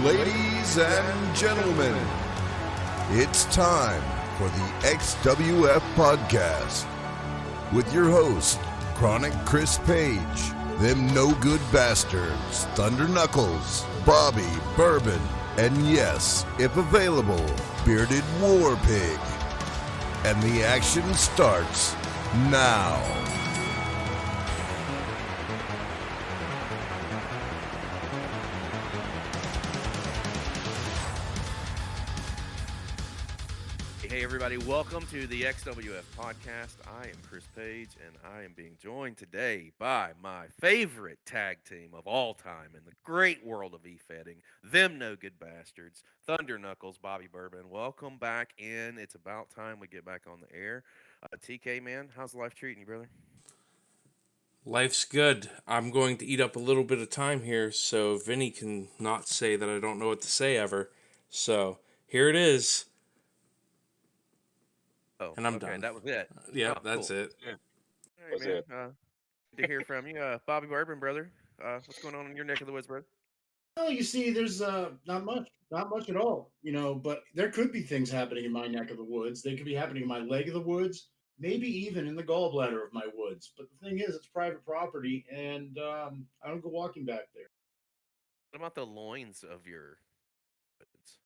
Ladies and gentlemen, it's time for the XWF Podcast with your host, Chronic Chris Page, them no good bastards, Thunder Knuckles, Bobby Bourbon, and yes, if available, Bearded War Pig. And the action starts now. Hey everybody, welcome to the XWF Podcast. I am Chris Page, and I am being joined today by my favorite tag team of all time in the great world of e-fetting, them no good bastards, Thunder Knuckles, Bobby Bourbon. Welcome back in. It's about time we get back on the air. TK, man, how's life treating you, brother? Life's good. I'm going to eat up a little bit of time here so Vinny can not say that I don't know what to say ever. So here it is. Oh, And I'm okay, done. that was it. Yeah, Oh, that's cool. it. All right, man. Good to hear from you. Bobby Bourbon, brother. What's going on in your neck of the woods, brother? Well, you see, there's not much at all, but there could be things happening in my neck of the woods. They could be happening in my leg of the woods, maybe even in the gallbladder of my woods. But the thing is, it's private property, and I don't go walking back there. What about the loins of your woods?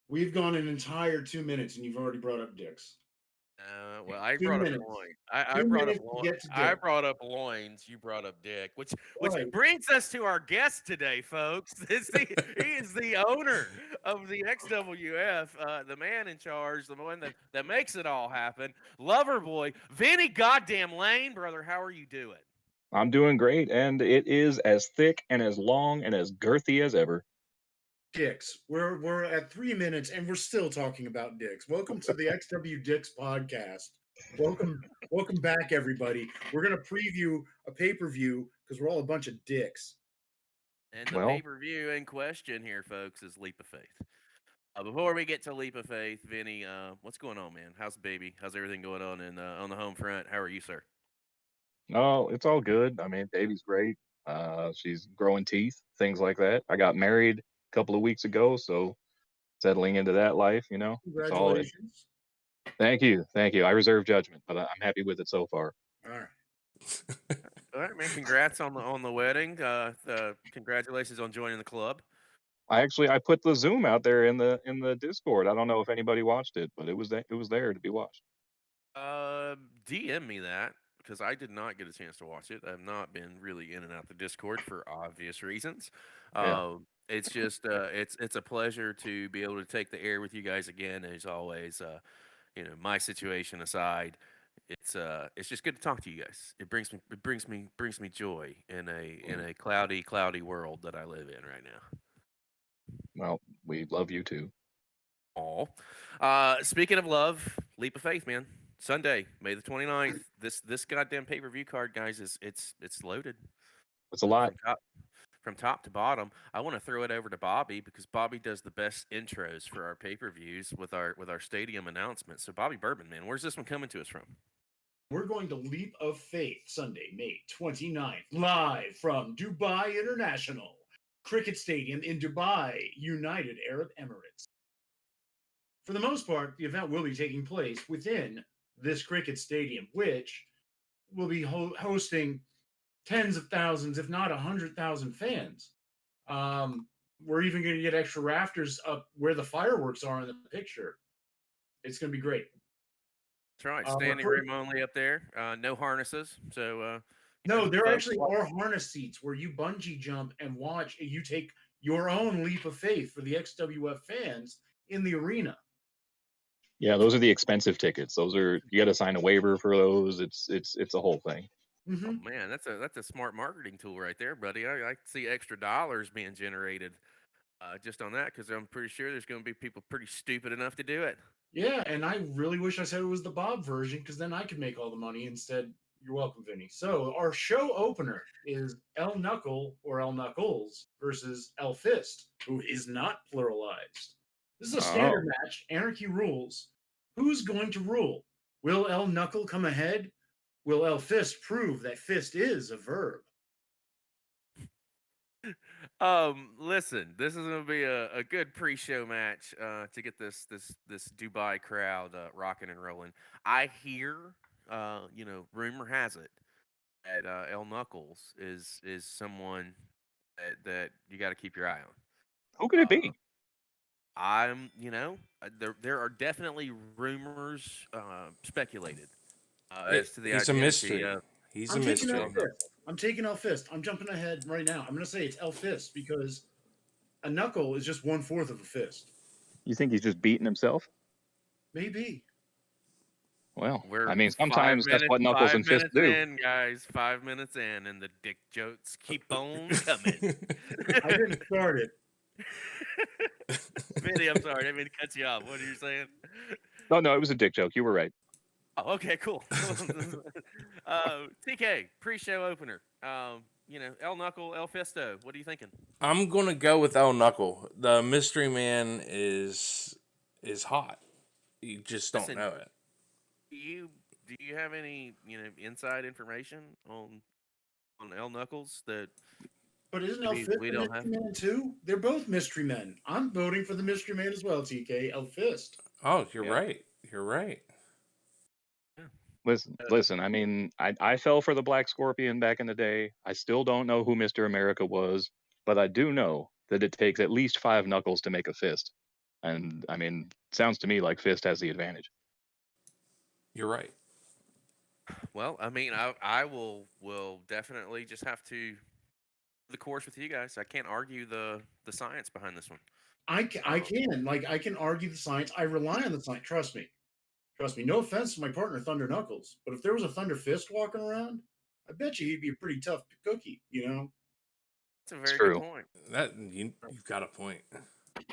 We've gone an entire 2 minutes, and you've already brought up dicks. Well, I 2 brought up minutes. loins. I 2 brought up minutes to get to I dick. brought up loins. You brought up dick, which Right. brings us to our guest today, folks. He is the owner of the XWF, the man in charge, the one that makes it all happen. Loverboy, Vinnie goddamn Lane, brother. How are you doing? I'm doing great, and it is as thick and as long and as girthy as ever. Dicks. We're at 3 minutes, and we're still talking about dicks. Welcome to the XW Dicks podcast. Welcome back, everybody. We're gonna preview a pay-per-view because we're all a bunch of dicks. And the pay-per-view in question here, folks, is Leap of Faith. Before we get to Leap of Faith, Vinny, what's going on, man? How's the baby? How's everything going on on the home front? How are you, sir? Oh, it's all good. I mean, baby's great. She's growing teeth, things like that. I got married a couple of weeks ago, so settling into that life, it's all. Congratulations. Thank you. I reserve judgment, but I'm happy with it so far. All right. All right, man. Congrats on the wedding. Congratulations on joining the club. I put the Zoom out there in the Discord. I don't know if anybody watched it, but it was there to be watched. DM me that because I did not get a chance to watch it. I've not been really in and out the Discord for obvious reasons. Yeah. It's just it's a pleasure to be able to take the air with you guys again. As always, my situation aside, it's just good to talk to you guys. It brings me joy in a cloudy world that I live in right now. Well, we love you too. All. Speaking of love, Leap of Faith, man. Sunday, May the 29th. This goddamn pay-per-view card, guys, it's loaded. It's a lot. From top to bottom. I want to throw it over to Bobby because Bobby does the best intros for our pay-per-views with our stadium announcements. So Bobby Bourbon, man, where's this one coming to us from? We're going to Leap of Faith Sunday, May 29th, live from Dubai International Cricket Stadium in Dubai, United Arab Emirates. For the most part, the event will be taking place within this cricket stadium, which will be hosting tens of thousands, if not 100,000 fans. We're even going to get extra rafters up where the fireworks are in the picture. It's going to be great. That's right. Standing room only up there. No harnesses. So no, there actually are harness seats where you bungee jump and watch. And you take your own leap of faith for the XWF fans in the arena. Yeah, those are the expensive tickets. Those are, you got to sign a waiver for those. It's a whole thing. Mm-hmm. Oh man, that's a smart marketing tool right there, buddy. I see extra dollars being generated just on that because I'm pretty sure there's going to be people pretty stupid enough to do it. Yeah, and I really wish I said it was the Bob version because then I could make all the money instead. You're welcome, Vinny. So our show opener is El Knuckle or El Knuckles versus El Fist, who is not pluralized. This is a standard match. Anarchy rules. Who's going to rule? Will El Knuckle come ahead? Will El Fist prove that fist is a verb? Listen, this is gonna be a good pre-show match to get this Dubai crowd rocking and rolling. I hear, rumor has it that El Knuckles is someone that you got to keep your eye on. Who could it Uh, be? there are definitely rumors speculated as to the He's a identity mystery. of He's a I'm taking El El mystery. Fist. I'm taking El Fist. I'm jumping ahead right now. I'm going to say it's El Fist because a knuckle is just 1/4 of a fist. You think he's just beating himself? Maybe. Well, We're I mean, five sometimes that's minutes what knuckles five and fists minutes do. in, guys. 5 minutes in, and the dick jokes keep on coming. I didn't start it. Vinny, I'm sorry, I didn't mean to cut you off. What are you saying? No, no, it was a dick joke. You were right. Oh, okay, cool. TK pre-show opener. El Knuckle, El Fisto. What are you thinking? I'm gonna go with El Knuckle. The mystery man is hot. You just don't Listen, know it. do you have any inside information on El Knuckles that But isn't El maybe Fist we a don't have? mystery man too? They're both mystery men. I'm voting for the mystery man as well, TK. El Fist. Oh, you're Yeah. right. You're right. Yeah. Listen. I mean, I fell for the Black Scorpion back in the day. I still don't know who Mr. America was, but I do know that it takes at least 5 knuckles to make a fist. And I mean, sounds to me like Fist has the advantage. You're right. Well, I mean, I will definitely just have to the course with you guys. I can't argue the science behind this one. I Um, can. Like, I can argue the science. I rely on the science. Trust me. Trust me. No offense to my partner, Thunder Knuckles. But if there was a Thunder Fist walking around, I bet you he'd be a pretty tough cookie, you know? that's a It's very good true. point. That you've got a point.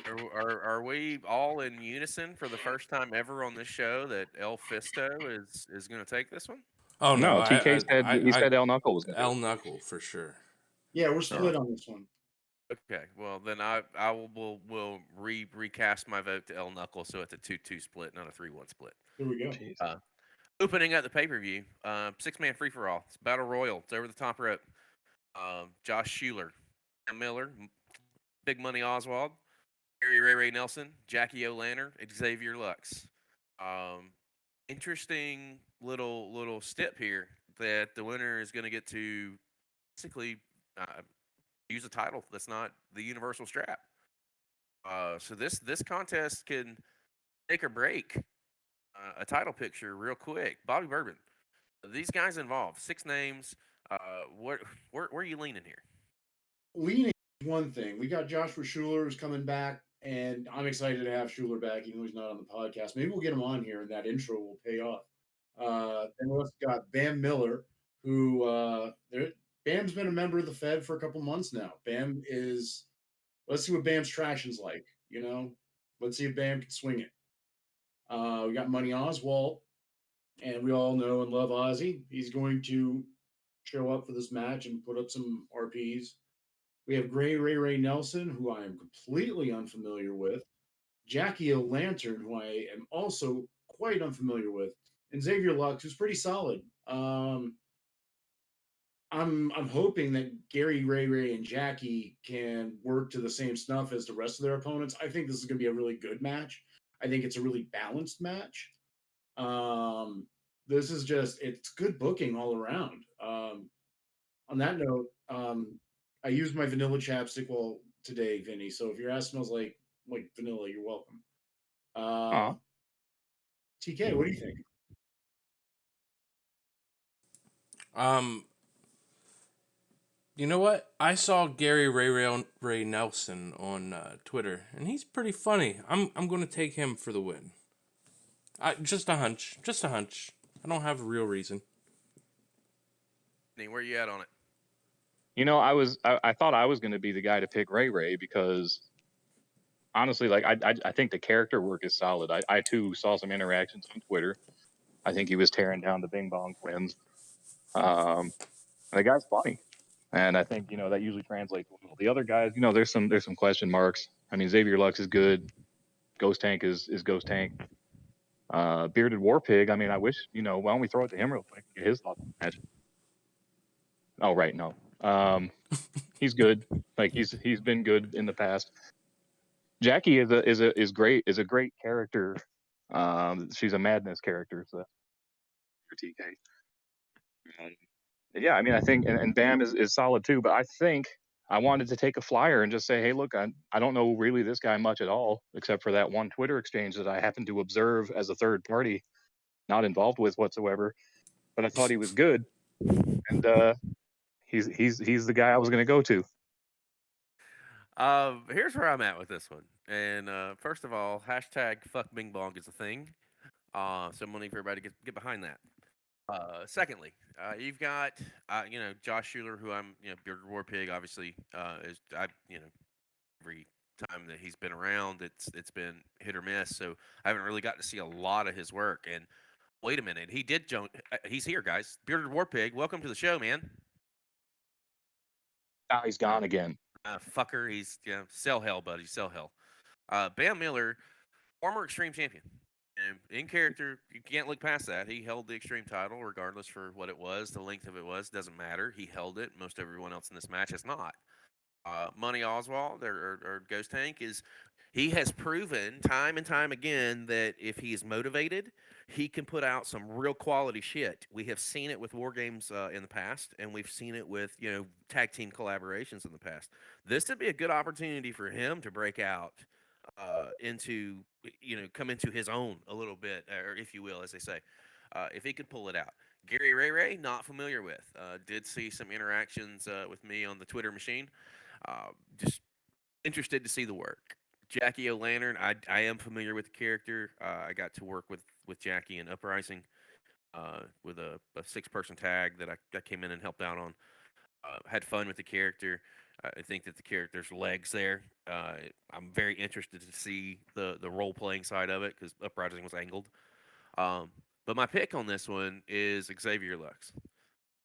Are we all in unison for the first time ever on this show that El Fisto is going to take this one? Oh no, No, I TK I said he I, I said El Knuckle was gonna do El it. Knuckle for sure. Yeah, we're Yeah. split on this one. Okay, well then I will recast my vote to El Knuckle, so it's a 2-2 split, not a 3-1 split. There we go. Jeez. Opening at the pay per view, 6-man free for all. It's battle royal. It's over the top rope. Josh Schuler, Sam Miller, Big Money Oswald, Gary Ray Nelson, Jackie O'Lantern, Xavier Lux. Um, Interesting little step here that the winner is going to get to basically use a title that's not the Universal Strap. So this contest can make or break a title picture real quick. Bobby Bourbon, these guys involved, 6 names. Where are you leaning here? Leaning is one thing. We got Joshua Schuler who's coming back, and I'm excited to have Schuler back, even though he's not on the podcast. Maybe we'll get him on here, and that intro will pay off. Then we also got Bam Miller, who Bam's been a member of the Fed for a couple months now. Bam is. Let's see what Bam's traction's like. You know, let's see if Bam can swing it. We got Money Oswald, and we all know and love Ozzy. He's going to show up for this match and put up some RPs. We have Gray Ray Nelson, who I am completely unfamiliar with. Jackie O'Lantern, who I am also quite unfamiliar with, and Xavier Lux, who's pretty solid. I'm hoping that Gary Ray and Jackie can work to the same snuff as the rest of their opponents. I think this is going to be a really good match. I think it's a really balanced match. This is just it's good booking all around. On that note, I used my vanilla chapstick well today, Vinny. So if your ass smells like vanilla, you're welcome. Aw. TK, what do you think? Um, you know what? I saw Gary Ray Nelson on Twitter, and he's pretty funny. I'm going to take him for the win. Just a hunch. Just a hunch. I don't have a real reason. Where you at on it? You know, I thought I was gonna be the guy to pick Ray because honestly, like I think the character work is solid. I too saw some interactions on Twitter. I think he was tearing down the Bing Bong twins. The guy's funny, and I think that usually translates well. The other guys, there's some question marks. I mean, Xavier Lux is good. Ghost Tank is Ghost Tank. Bearded War Pig. I mean, I wish why don't we throw it to him real quick? Get his thoughts on the match. Oh right, no. He's good. Like he's been good in the past. Jackie is great. Is a great character. She's a madness character. So TK. Yeah, I mean, I think and Bam is solid too. But I think I wanted to take a flyer and just say, hey, look, I don't know really this guy much at all, except for that one Twitter exchange that I happened to observe as a third party, not involved with whatsoever. But I thought he was good, and he's the guy I was going to go to. Here's where I'm at with this one. And first of all, hashtag fuck Bing Bong is a thing. So I'm gonna need for everybody to get behind that. Secondly, you've got Josh Schuler, who I'm Bearded War Pig, obviously is every time that he's been around, it's been hit or miss. So I haven't really got to see a lot of his work. And wait a minute, he's here, guys. Bearded War Pig, welcome to the show, man. Now he's gone again. Fucker, he's sell hell, buddy, sell hell. Bam Miller, former Extreme Champion. And in character, you can't look past that. He held the Extreme title, regardless for what it was, the length of it was, doesn't matter. He held it. Most everyone else in this match has not. Money Oswald or Ghost Tank he has proven time and time again that if he is motivated, he can put out some real quality shit. We have seen it with War Games in the past, and we've seen it with tag team collaborations in the past. This would be a good opportunity for him to break out into come into his own a little bit, or if you will, as they say, if he could pull it out. Gary Ray, not familiar with. Did see some interactions with me on the Twitter machine. Just interested to see the work. Jackie O'Lantern, I am familiar with the character. I got to work with Jackie in Uprising with a 6-person tag that I came in and helped out on. Had fun with the character. I think that the character's legs there. I'm very interested to see the role playing side of it because Uprising was angled. But my pick on this one is Xavier Lux.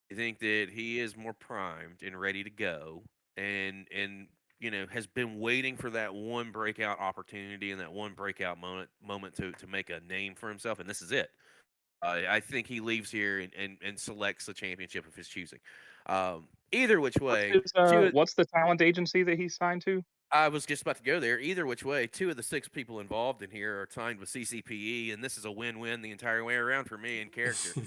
I think that he is more primed and ready to go, and has been waiting for that one breakout opportunity and that one breakout moment to make a name for himself, and this is it. I think he leaves here and selects the championship of his choosing. Either which way, What's the talent agency that he's signed to? I was just about to go there. Either which way, 2 of the 6 people involved in here are signed with CCPE, and this is a win-win the entire way around for me in character.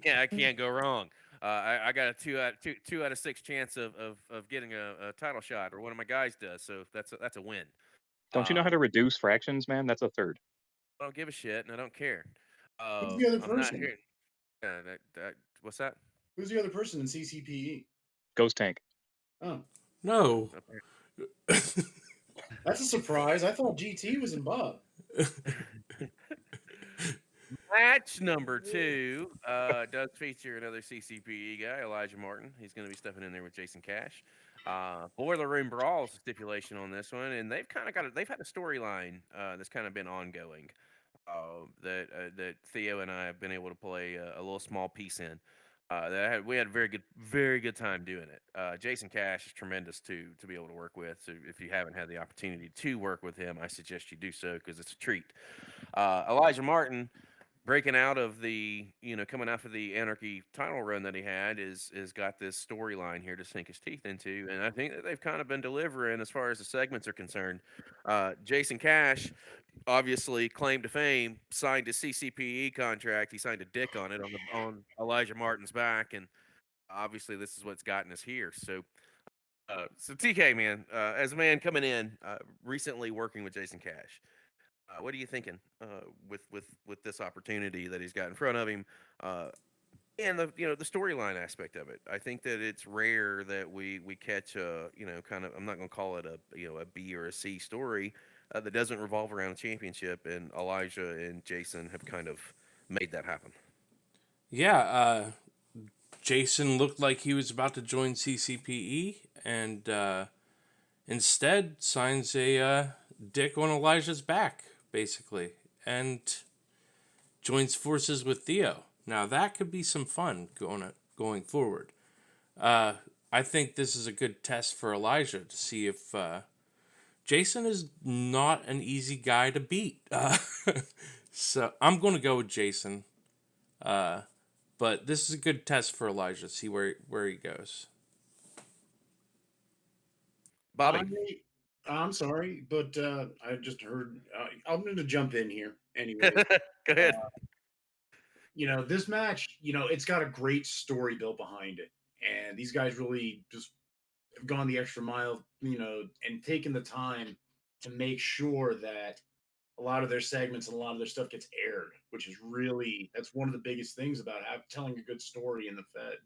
Yeah, I can't go wrong. I got a 2 out of 6 chance of getting a title shot, or one of my guys does. So that's a win. Don't you know how to reduce fractions, man? That's a third. I don't give a shit, and I don't care. Who's the other I'm not person? here. What's that? Who's the other person in CCPE? Ghost Tank. Oh, No. that's a surprise. I thought GT was in Bob. Match number 2 does feature another CCPE guy, Elijah Martin. He's going to be stepping in there with Jason Cash. Boiler Room Brawls stipulation on this one, and they've had a storyline that's kind of been ongoing that Theo and I have been able to play a little small piece in. We had a very good time doing it. Jason Cash is tremendous to be able to work with. So if you haven't had the opportunity to work with him, I suggest you do so because it's a treat. Elijah Martin, breaking out of coming out of the Anarchy title run that he had, is got this storyline here to sink his teeth into, and I think that they've kind of been delivering as far as the segments are concerned. Jason Cash, obviously claim to fame, signed a CCPE contract. He signed a dick on it on Elijah Martin's back, and obviously this is what's gotten us here. So TK, man, as a man coming in recently working with Jason Cash, what are you thinking with this opportunity that he's got in front of him, and the storyline aspect of it? I think that it's rare that we catch a kind of, I'm not going to call it a B or a C story that doesn't revolve around a championship, and Elijah and Jason have kind of made that happen. Yeah, Jason looked like he was about to join CCPE, and instead signs a dick on Elijah's back, basically, and joins forces with Theo. Now that could be some fun going forward. I think this is a good test for Elijah to see if Jason is not an easy guy to beat. So I'm going to go with Jason. But this is a good test for Elijah. See where he goes. Bobby. I'm sorry, but I just heard. I'm going to jump in here Go anyway. ahead. This match, it's got a great story built behind it, and these guys really just have gone the extra mile, and taken the time to make sure that a lot of their segments and a lot of their stuff gets aired, which is really that's one of the biggest things about telling a good story in the Fed.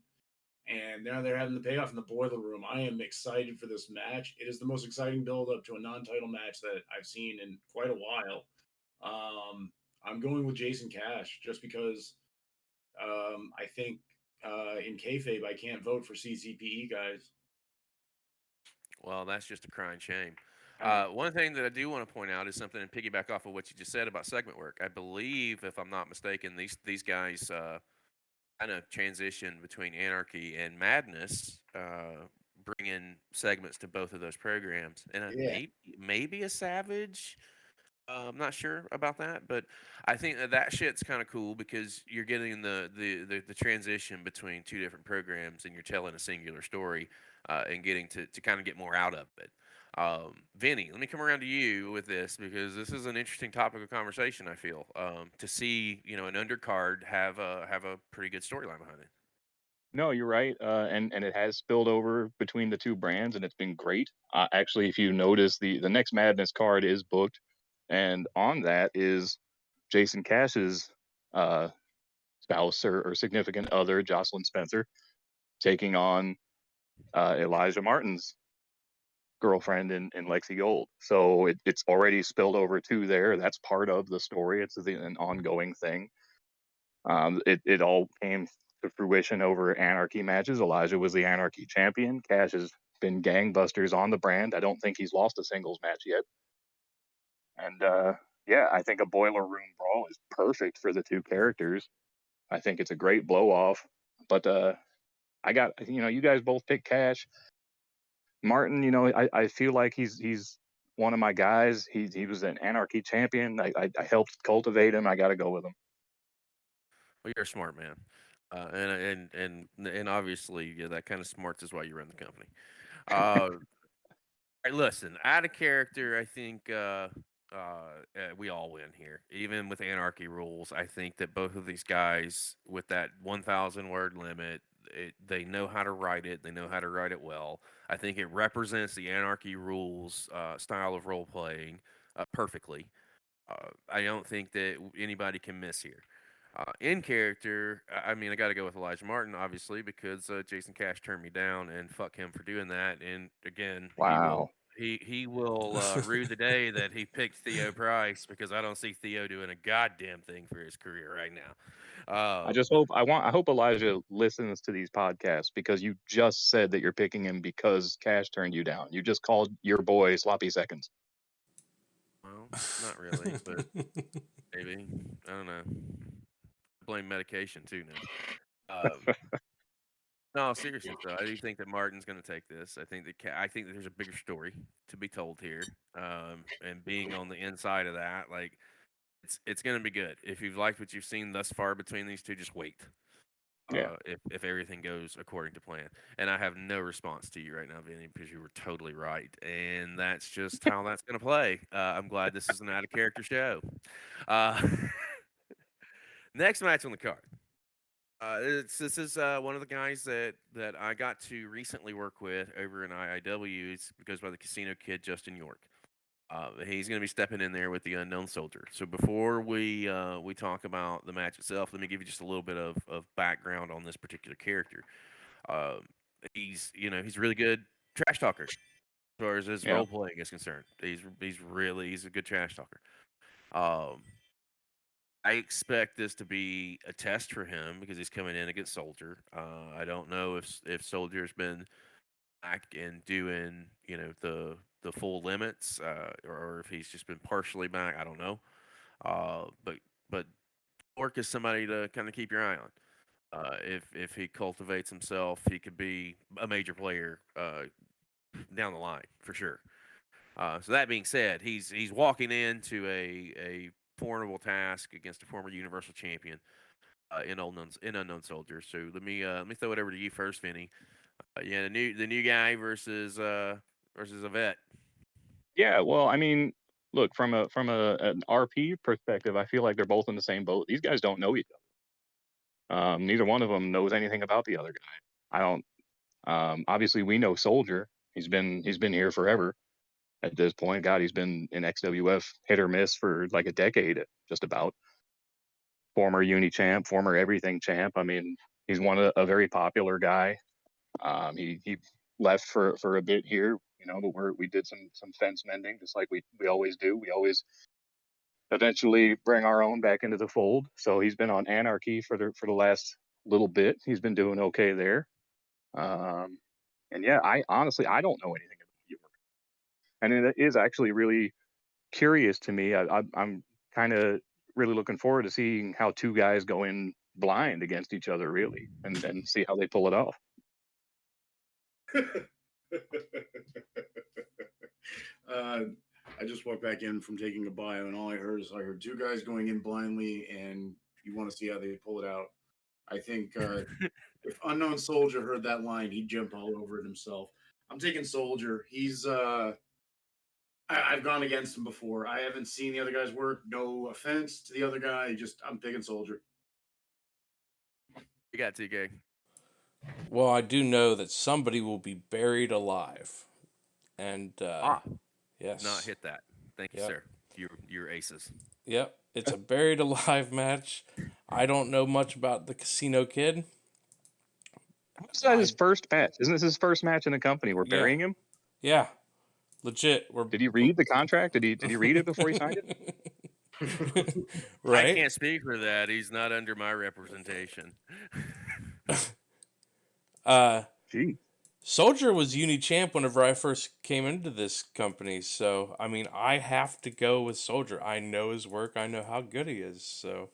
And now they're having the payoff in the boiler room. I am excited for this match. It is the most exciting build up to a non-title match that I've seen in quite a while. I'm going with Jason Cash just because I think in kayfabe I can't vote for CCPE guys. Well, that's just a crying shame. I know. One thing that I do want to point out is something and piggyback off of what you just said about segment work. I believe, if I'm not mistaken, these guys kind of transition between Anarchy and Madness, bringing segments to both of those programs, and Yeah. maybe a Savage. I'm not sure about that, but I think that shit's kind of cool because you're getting the transition between two different programs and you're telling a singular story and getting to kind of get more out of it. Vinny, let me come around to you with this because this is an interesting topic of conversation. I feel to see an undercard have a pretty good storyline behind it. No, you're right, and it has spilled over between the two brands, and it's been great. Actually, if you notice, the next Madness card is booked, and on that is Jason Cash's uh, spouse or significant other, Jocelyn Spencer, taking on Elijah Martin's girlfriend in Lexi Gold. So it's already spilled over to there. That's part of the story. It's an ongoing thing. It all came to fruition over Anarchy matches. Elijah was the Anarchy champion. Cash has been gangbusters on the brand. I don't think he's lost a singles match yet. And yeah, I think a boiler room brawl is perfect for the two characters. I think it's a great blow off. But I got you guys both pick Cash. Martin, I feel like he's one of my guys. He was an Anarchy champion. I helped cultivate him. I got to go with him. Well, you're a smart man, and obviously, yeah, that kind of smarts is why you run the company. Uh, right, listen, out of character, I think we all win here. Even with Anarchy rules, I think that both of these guys, with that 1,000 word limit, they know how to write it. They know how to write it well. I think it represents the Anarchy rules style of role playing perfectly. I don't think that anybody can miss here. In character, I mean, I got to go with Elijah Martin, obviously, because Jason Cash turned me down, and fuck him for doing that. And again, Wow. he will rue the day that he picked Theo Price because I don't see Theo doing a goddamn thing for his career right now. I hope Elijah listens to these podcasts because you just said that you're picking him because Cash turned you down. You just called your boy sloppy seconds. Well, not really, but maybe I don't know. Blame medication too now. No, seriously though, I do think that Martin's going to take this. I think that there's a bigger story to be told here, and being on the inside of that, like it's going to be good. If you've liked what you've seen thus far between these two, just wait. Yeah. If everything goes according to plan, and I have no response to you right now, Vinny, because you were totally right, and that's just how that's going to play. I'm glad this is an out of character show. Uh, next match on the card. This is one of the guys that I got to recently work with over in IIW. It's because by the Casino Kid, Justin York. He's going to be stepping in there with the Unknown Soldier. So before we talk about the match itself, let me give you just a little bit of background on this particular character. Um, he's really good trash talker as far as his Yeah. role playing is concerned. He's a good trash talker. Um, I expect this to be a test for him because he's coming in against Soldier. I don't know if Soldier's been back and doing the full limits, or if he's just been partially back. I don't know. But Orc is somebody to kind of keep your eye on. If he cultivates himself, he could be a major player down the line for sure. So that being said, he's walking into a formidable task against a former Universal Champion in Unknown Soldier. So let me throw it over to you first, Vinny. Yeah, the new guy versus versus a vet. Yeah, well, I mean, look, from an RP perspective, I feel like they're both in the same boat. These guys don't know each other. Neither one of them knows anything about the other guy. I don't. Obviously, we know Soldier. He's been here forever at this point. God, he's been in XWF hit or miss for like a decade, just about. Former uni champ, former everything champ. I mean, he's a very popular guy. He left for a bit here, but we did some fence mending, just like we always do. We always eventually bring our own back into the fold. So he's been on Anarchy for the last little bit. He's been doing okay there. And yeah, I honestly don't know anything about York, and it is actually really curious to me. I'm kind of really looking forward to seeing how two guys go in blind against each other, really, and see how they pull it off. I just walked back in from taking a bio, and all I heard two guys going in blindly, and you want to see how they pull it out. I think if Unknown Soldier heard that line, he'd jump all over it himself. I'm taking Soldier. He's I've gone against him before. I haven't seen the other guy's work. No offense to the other guy. I'm picking Soldier. You got TK. Well, I do know that somebody will be buried alive. And, yes. Not hit that. Thank you, Yep. sir. You're aces. Yep. It's a buried alive match. I don't know much about the Casino Kid. Is that his first match? Isn't this his first match in the company? We're Yeah. burying him? Yeah. Legit. Did he read the contract? Did he read it before he signed it? Right? I can't speak for that. He's not under my representation. Gee. Soldier was uni champ whenever I first came into this company, so I mean I have to go with Soldier. I know his work, I know how good he is, so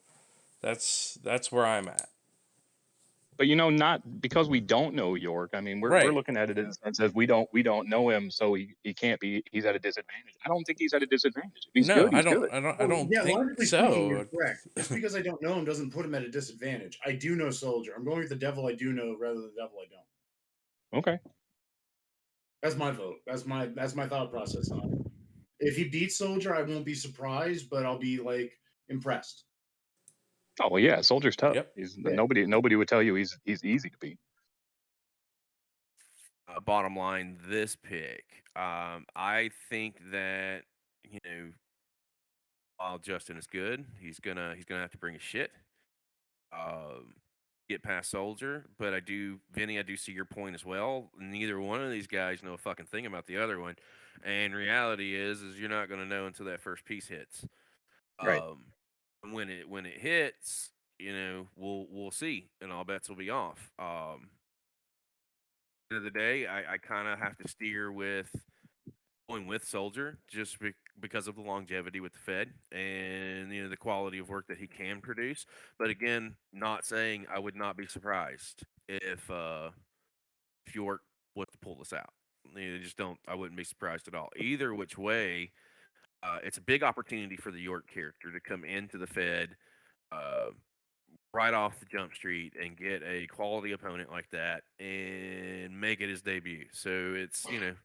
that's where I'm at. But not because we don't know York. I mean, we're Right. looking at it in the sense of we don't know him, so he can't be. He's at a disadvantage. I don't think he's at a disadvantage. If he's good, he's good. I don't Yeah, think logically so. speaking, you're correct. Just because I don't know him doesn't put him at a disadvantage. I do know Soldier. I'm going with the devil I do know rather than the devil I don't. Okay. That's my vote. That's my thought process on it. If he beats Soldier, I won't be surprised, but I'll be like impressed. Oh well, yeah, Soldier's tough. Yep. Nobody would tell you he's easy to beat. Bottom line, this pick, I think that while Justin is good, he's gonna have to bring his shit. Get past Soldier, but Vinny, I do see your point as well. Neither one of these guys know a fucking thing about the other one, and reality is you're not gonna know until that first piece hits. Right. When it hits, we'll see, and all bets will be off. End of the day, I kind of have to steer with going with Soldier just because of the longevity with the Fed and the quality of work that he can produce. But again, not saying I would not be surprised if York was to pull this out. Just don't. I wouldn't be surprised at all. Either which way, it's a big opportunity for the York character to come into the Fed right off the jump street and get a quality opponent like that and make it his debut. So it's gonna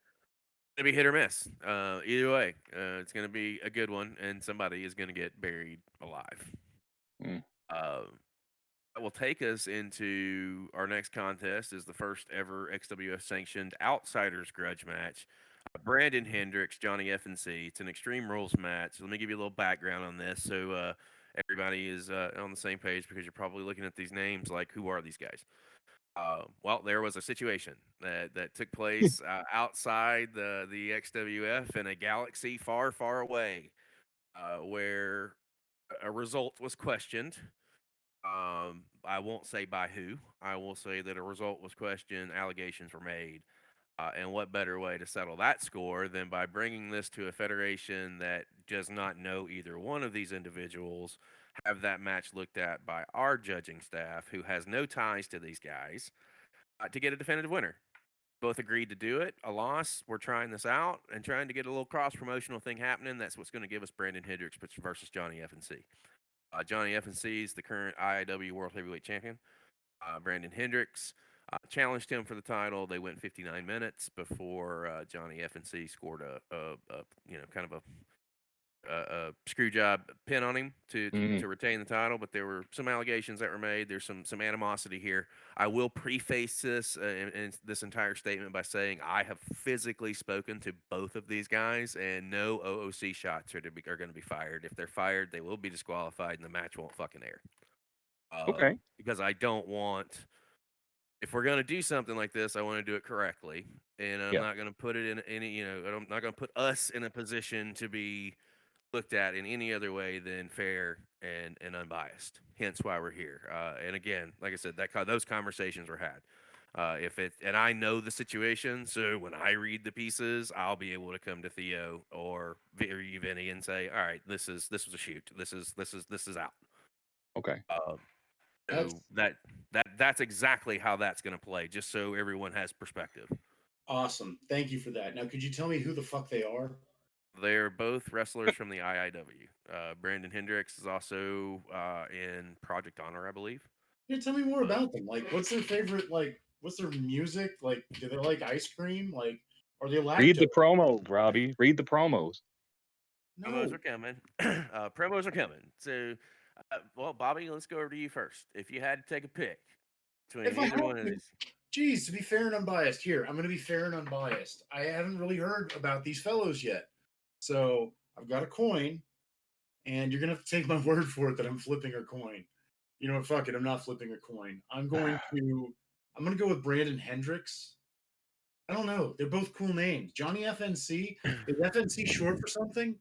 be hit or miss. Either way, it's gonna be a good one, and somebody is gonna get buried alive. Mm. That will take us into our next contest. Is the first ever XWF sanctioned Outsiders Grudge match. Brandon Hendricks, Johnny FNC. It's an Extreme Rules match. Let me give you a little background on this so everybody is on the same page, because you're probably looking at these names like, who are these guys? Well, there was a situation that took place outside the XWF in a galaxy far, far away, where a result was questioned. I won't say by who. I will say that a result was questioned, allegations were made. And what better way to settle that score than by bringing this to a federation that does not know either one of these individuals, have that match looked at by our judging staff, who has no ties to these guys, to get a definitive winner. Both agreed to do it. A loss. We're trying this out and trying to get a little cross-promotional thing happening. That's what's going to give us Brandon Hendricks versus Johnny FNC. Johnny FNC is the current IIW World Heavyweight Champion. Brandon Hendricks challenged him for the title. They went 59 minutes before Johnny FNC scored kind of a screw job pin on him Mm, to retain the title, but there were some allegations that were made. There's some animosity here. I will preface this and this entire statement by saying I have physically spoken to both of these guys, and no OOC shots are going to be fired. If they're fired, they will be disqualified, and the match won't fucking air. okay. Because I don't want. If we're going to do something like this, I want to do it correctly, and I'm Yeah. not going to put it in any. I'm not going to put us in a position to be looked at in any other way than fair and unbiased. Hence why we're here. And again, like I said, those conversations were had. If it and I know the situation, so when I read the pieces, I'll be able to come to Theo or you, Vinny, and say, "All right, this was a shoot. This is out." Okay. Um, That's so that's exactly how that's going to play. Just so everyone has perspective. awesome. Thank you for that. Now, could you tell me who the fuck they are? They're both wrestlers from the IIW. Brandon Hendricks is also in Project Honor, I believe. Yeah, tell me more Uh, about them. Like, what's their favorite? Like, what's their music? Like, do they like ice cream? Like, are they Read lactose? the promo, Robbie. Read the promos. Promos No. are coming. Promos are coming. So, well, Bobby, let's go over to you first. If you had to take a pick between If I either had one of to, these, geez, to be fair and unbiased, here I'm going to be fair and unbiased. I haven't really heard about these fellows yet, so I've got a coin, and you're gonna have to take my word for it that I'm flipping a coin. You know what? Fuck it. I'm not flipping a coin. I'm gonna go with Brandon Hendricks. I don't know. They're both cool names. Johnny FNC. Is FNC short for something?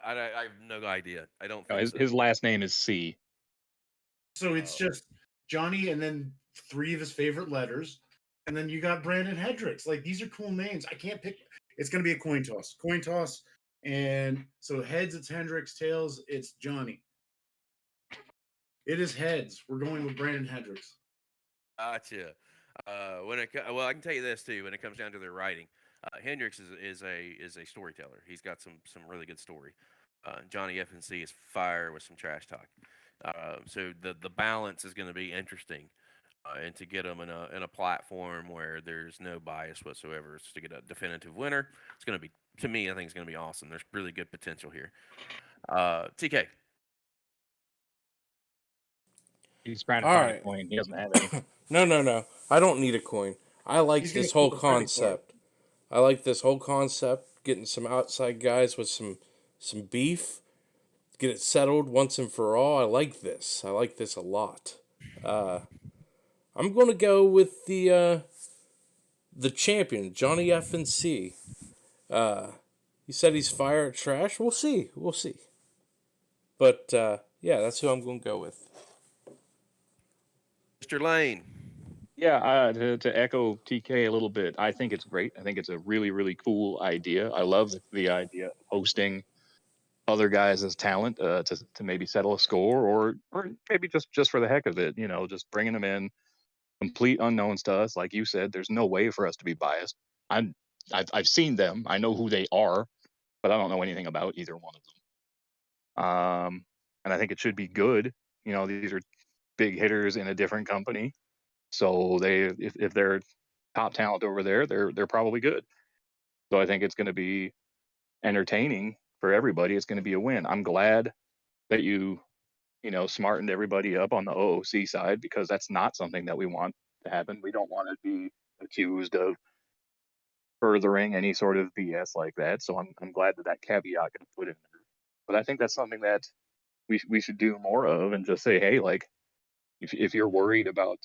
I have no idea. I don't No, think his so. last name is C. So it's Oh, just Johnny and then three of his favorite letters. And then you got Brandon Hendricks. Like these are cool names. I can't pick. It's going to be a coin toss. Coin toss. And so heads, it's Hendricks. Tails, it's Johnny. It is heads. We're going with Brandon Hendricks. gotcha. Well, I can tell you this too. When it comes down to their writing, Hendrix is a storyteller. He's got some really good story. Johnny FNC is fire with some trash talk. So the balance is going to be interesting, and to get them in a platform where there's no bias whatsoever, to get a definitive winner, it's going to be, to me, I think it's going to be awesome. There's really good potential here. TK, He's trying to All find a right. coin. He doesn't have any. No. I don't need a coin. I like He's going this to flip whole a credit card. concept. I like this whole concept. Getting some outside guys with some beef. Get it settled once and for all. I like this. I like this a lot. I'm gonna go with the champion, Johnny FNC. He said he's fire at trash. We'll see. We'll see. But yeah, that's who I'm gonna go with. Mr. Lane. Yeah, to echo TK a little bit, I think it's great. I think it's a really, really cool idea. I love the idea of hosting other guys as talent to maybe settle a score or maybe just for the heck of it, just bringing them in, complete unknowns to us. Like you said, there's no way for us to be biased. I'm I've seen them. I know who they are, but I don't know anything about either one of them. And I think it should be good. These are big hitters in a different company, so if they're top talent over there, they're probably good. So I think it's going to be entertaining for everybody. It's going to be a win. I'm glad that you smartened everybody up on the OOC side because that's not something that we want to happen. We don't want to be accused of furthering any sort of BS like that. So I'm glad that caveat got put in there. But I think that's something that we should do more of and just say, hey, like if you're worried about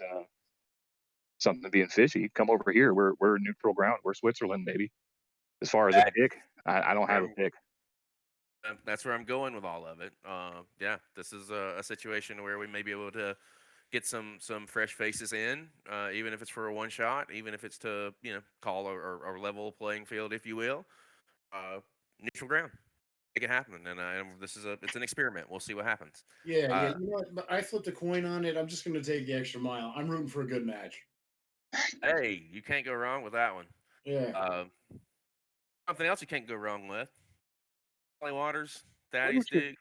something being fishy, come over here. We're neutral ground. We're Switzerland, baby. As far as a That's pick, I don't have a where pick. that's where I'm going with all of it. Yeah, this is a situation where we may be able to get some fresh faces in, even if it's for a one shot, even if it's to call or level playing field, if you will. Uh, Neutral ground, make it happen, and it's an experiment. We'll see what happens. Yeah. Uh, You know what? But I flipped a coin on it. I'm just going to take the extra mile. I'm rooting for a good match. hey, you can't go wrong with that one. Yeah. Uh, Something else you can't go wrong with: Holly Waters, Oh, Thaddeus shit.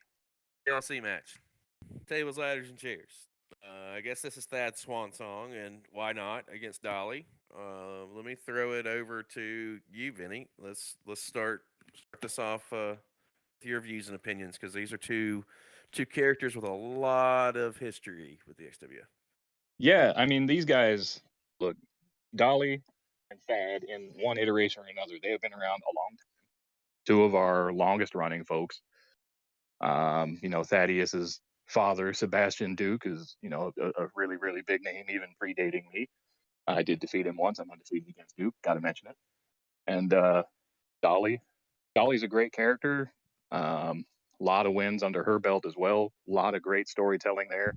Duke, TLC match, tables, ladders, and chairs. I guess this is Thad's swan song, and why not against Dolly? Let me throw it over to you, Vinny. Let's start this off with your views and opinions because these are two characters with a lot of history with the XWF. Yeah, I mean, these guys, look, Dolly and Thad, in one iteration or another, they have been around a long time. Two of our longest running folks. Thaddeus's father, Sebastian Duke, is, a really, really big name, even predating me. I did defeat him once. I'm undefeated against Duke. Got to mention it. And Dolly. Dolly's a great character. A lot of wins under her belt as well. A lot of great storytelling there.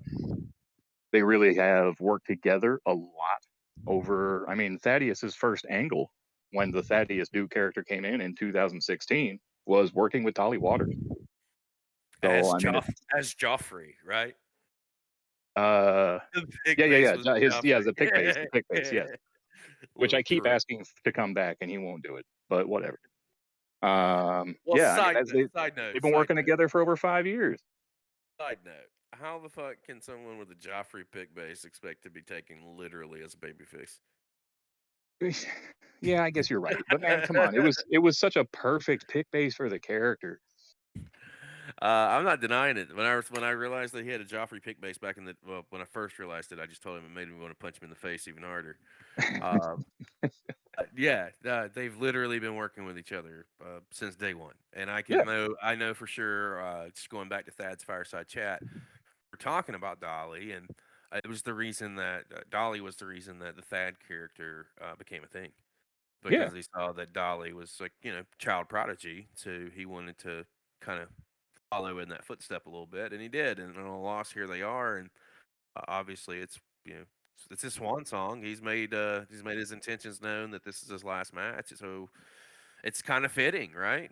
They really have worked together a lot over. I mean, Thaddeus's first angle when the Thaddeus Duke character came in 2016 was working with Dolly Waters. So I mean, As Joffrey, right? uh, The big yeah, yeah, face yeah. was The pick base, yes. Which Little I keep drip. asking to come back, and he won't do it. But whatever. Well, Yeah, I mean, they've been working together for over 5 years. side note. How the fuck can someone with a Joffrey pick base expect to be taken literally as a babyface? Yeah, I guess you're right. But man, come on, it was such a perfect pick base for the character. I'm not denying it. When I realized that he had a Joffrey pick base back when I first realized it, I just told him it made me want to punch him in the face even harder. Uh, yeah, they've literally been working with each other since day one, and Yeah, I know for sure. Just going back to Thad's fireside chat, we're talking about Dolly, and it was the reason that Dolly was the reason that the Thad character became a thing yeah. because he saw that Dolly was like child prodigy, so he wanted to kind of follow in that footstep a little bit, and he did. And on a loss, here they are, and obviously it's his swan song. He's made his intentions known that this is his last match, so it's kind of fitting, right?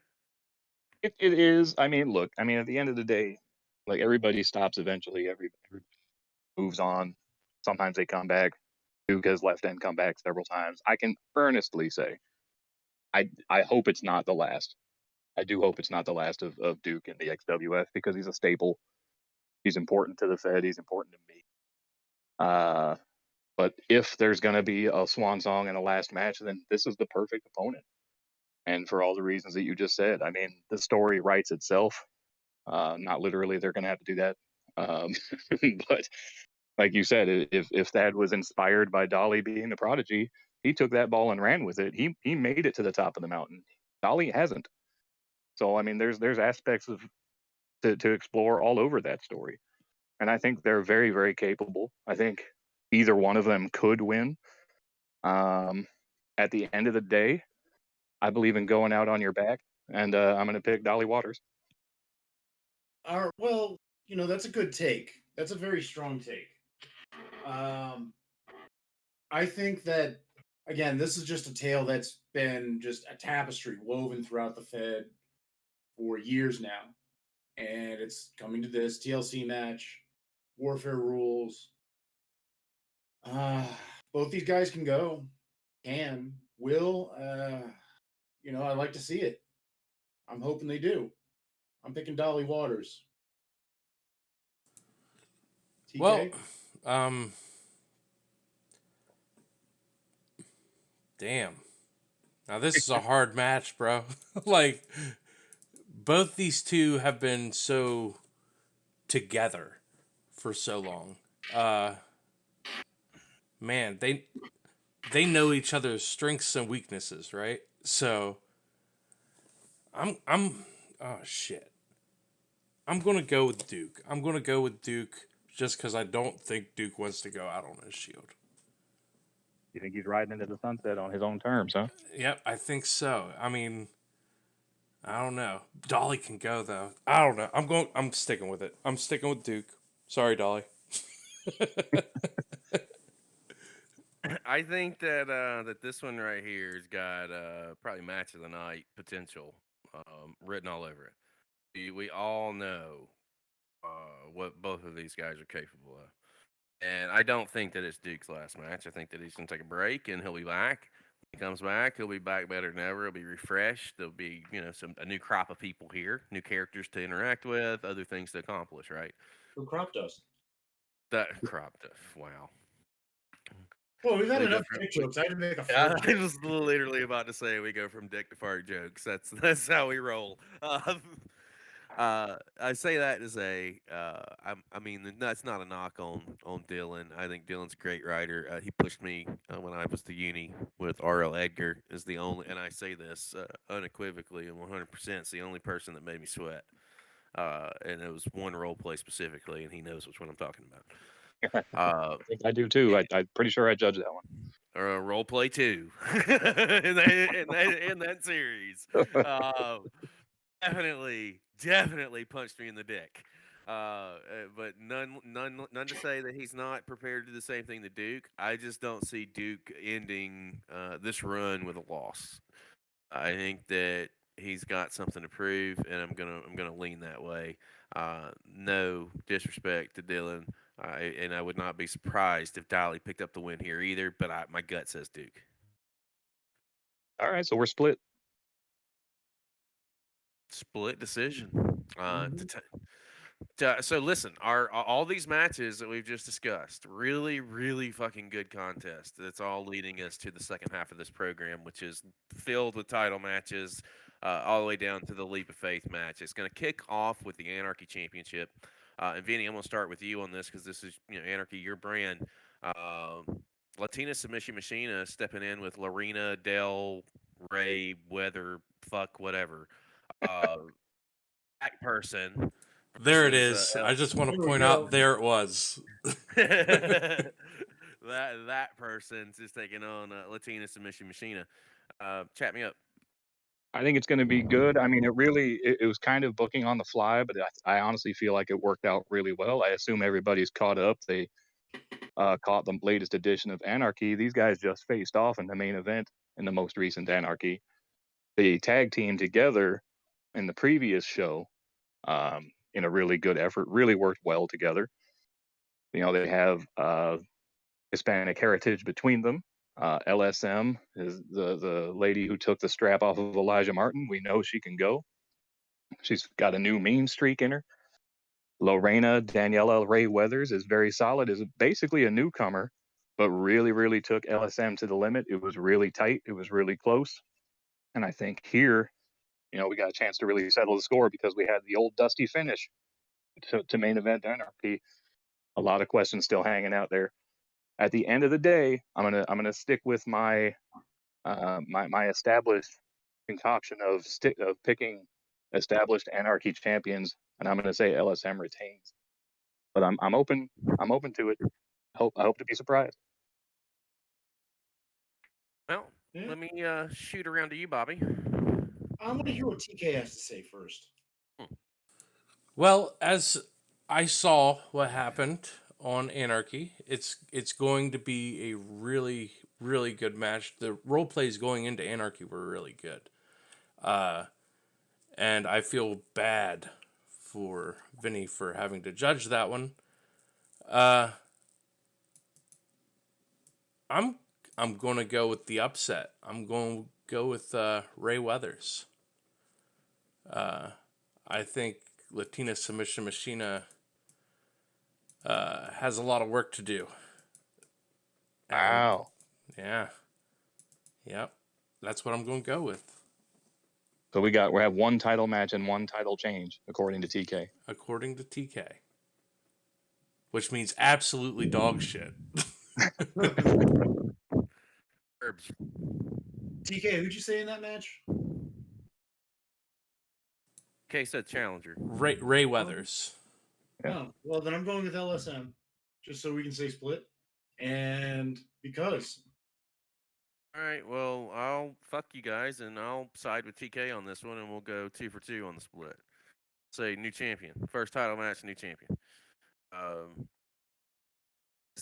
It is. I mean, look. I mean, at the end of the day, like everybody stops eventually. Everybody moves on. Sometimes they come back. Duke has left and come back several times. I can earnestly say, I hope it's not the last. I do hope it's not the last of Duke in the XWF because he's a staple. He's important to the Fed. He's important to me. Uh, but if there's going to be a swan song and a last match, then this is the perfect opponent. And for all the reasons that you just said, I mean, the story writes itself. Not literally, they're going to have to do that. Um, but like you said, if Thad was inspired by Dolly being the prodigy, he took that ball and ran with it. He made it to the top of the mountain. Dolly hasn't. So I mean, there's aspects of to explore all over that story, and I think they're very very capable. I think either one of them could win. Um, at the end of the day, I believe in going out on your back, and I'm going to pick Dolly Waters. Well, that's a good take. That's a very strong take. Um, I think that again, this is just a tale that's been just a tapestry woven throughout the Fed for years now, and it's coming to this TLC match, Warfare Rules. Uh, both these guys can go, will. I'd like to see it. I'm hoping they do. I'm picking Dolly Waters. Well, TK. damn. Now this is a hard match, bro. Like both these two have been so together for so long. Man, they know each other's strengths and weaknesses, right? So I'm oh shit. I'm gonna go with Duke. I'm gonna go with Duke just because I don't think Duke wants to go out on his shield. You think he's riding into the sunset on his own terms, huh? Yep, I think so. I mean, I don't know. Dolly can go though. I don't know. I'm sticking with it. I'm sticking with Duke. Sorry, Dolly. I think that this one right here has got probably match of the night potential written all over it. We all know what both of these guys are capable of. And I don't think that it's Duke's last match. I think that he's going to take a break and he'll be back. When he comes back, he'll be back better than ever. He'll be refreshed. There'll be, a new crop of people here, new characters to interact with, other things to accomplish, right? Who crop dust? That crop. Wow. Well, we've had We go enough from dick jokes. I had to make a I fart joke. was literally about to say we go from dick to fart jokes. That's how we roll. I say that to say, I mean, that's not a knock on Dylan. I think Dylan's a great writer. He pushed me when I was to uni with R.L. Edgar is the only, and I say this unequivocally and 100%. It's the only person that made me sweat. And it was one role play specifically, and he knows which one I'm talking about. I think I do too. I'm pretty sure I judged that one. Role play two in that series. Definitely punched me in the dick. But none to say that he's not prepared to do the same thing to Duke. I just don't see Duke ending this run with a loss. I think that he's got something to prove, and I'm gonna lean that way. No disrespect to Dylan, and I would not be surprised if Dolly picked up the win here either. But my gut says Duke. All right, so we're split. Split decision. Mhm. So listen, all these matches that we've just discussed, really fucking good contest. That's all leading us to the second half of this program, which is filled with title matches, all the way down to the Leap of Faith match. It's going to kick off with the Anarchy Championship. And Vinny, I'm going to start with you on this because this is Anarchy, your brand. Latina Submission Machina stepping in with Lorena, Del, Ray, Weather, fuck whatever. Black person There it versus is. I just want to Here we point go. out there it was. that person's just taking on Latina Submission Machina. Chat me up. I think it's going to be good. I mean, it was kind of booking on the fly, but I honestly feel like it worked out really well. I assume everybody's caught up. They caught the latest edition of Anarchy. These guys just faced off in the main event in the most recent Anarchy. They tag team together in the previous show in a really good effort, really worked well together. They have Hispanic heritage between them. LSM is the lady who took the strap off of Elijah Martin. We know she can go. She's got a new mean streak in her. Lorena Daniela Ray Weathers is very solid, is basically a newcomer, but really took LSM to the limit. It was really tight. It was really close. And I think here, we got a chance to really settle the score because we had the old dusty finish to main event Anarchy. A lot of questions still hanging out there. At the end of the day, I'm gonna stick with my my established concoction of picking established Anarchy champions, and I'm gonna say LSM retains. But I'm open to it. I hope to be surprised. Well, Yeah. let me shoot around to you, Bobby. I want to hear what TK has to say first. Well, as I saw what happened on Anarchy, it's going to be a really good match. The role plays going into Anarchy were really good, and I feel bad for Vinny for having to judge that one. I'm I'm going to go with the upset. I'm going to go with Ray Weathers. I think Latina Submission Machina has a lot of work to do. And Wow. yeah, yep, that's what I'm going to go with, So we have one title match and one title change according to TK. according to TK, which means absolutely dog shit. Herbs. TK, who'd you say in that match? K said challenger. Ray Weathers. Yeah. Oh, well, then I'm going with LSM, just so we can say split. And because All right. Well, I'll fuck you guys, and I'll side with TK on this one, and we'll go 2 for 2 on the split. Say new champion, first title match, new champion.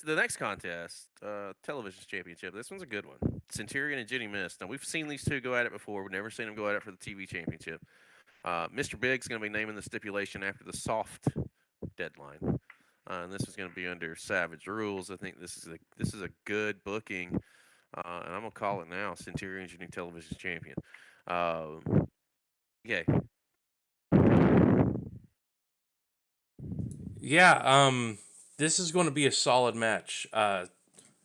The next contest, television championship. This one's a good one. Centurion and Jenny Mist. Now we've seen these two go at it before. We've never seen them go at it for the TV championship. Mr. Big's going to be naming the stipulation after the soft deadline, and this is going to be under Savage rules. I think this is a good booking, and I'm gonna call it now. Centurion's your new television champion. Okay. Yeah, this is going to be a solid match.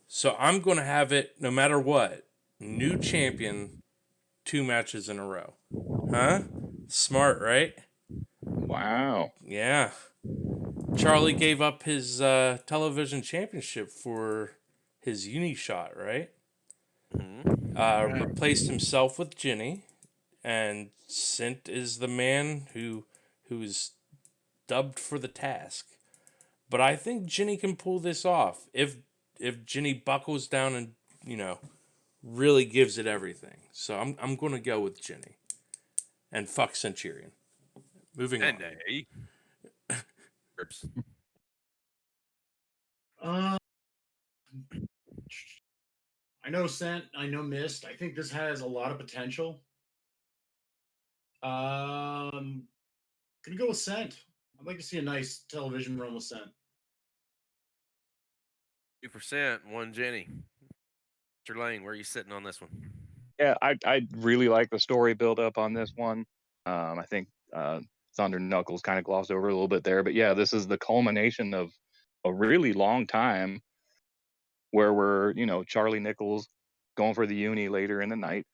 So I'm going to have it no matter what. New champion, 2 matches in a row. Huh? Smart, right? Wow. Yeah. Charlie gave up his television championship for his uni shot, right? Mm-hmm. Replaced himself with Ginny, and Sint is the man who's dubbed for the task. But I think Ginny can pull this off if Ginny buckles down and really gives it everything. So I'm gonna go with Ginny, and fuck Centurion. Moving on. And Crips. Uh, I know Sent. I know Mist. I think this has a lot of potential. Gonna go with Sent. I'd like to see a nice television run with Sent. 2%, one Jenny. Mr. Lane, where are you sitting on this one? Yeah, I really like the story build up on this one. I think Thunder Knuckles kind of glossed over a little bit there, but yeah, this is the culmination of a really long time where we're, Charlie Nichols going for the uni later in the night.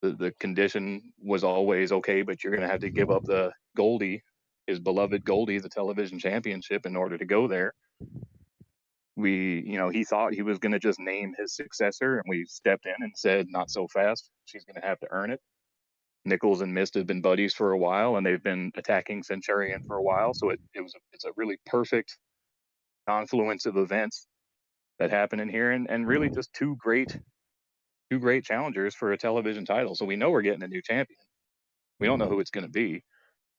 The condition was always okay, but you're going to have to give up the Goldie, his beloved Goldie, the television championship, in order to go there. He thought he was going to just name his successor, and we stepped in and said, not so fast. She's going to have to earn it. Nichols and Mist have been buddies for a while, and they've been attacking Centurion for a while. So it's a really perfect confluence of events that happen in here, and really just two great challengers for a television title. So we know we're getting a new champion. We don't know who it's going to be.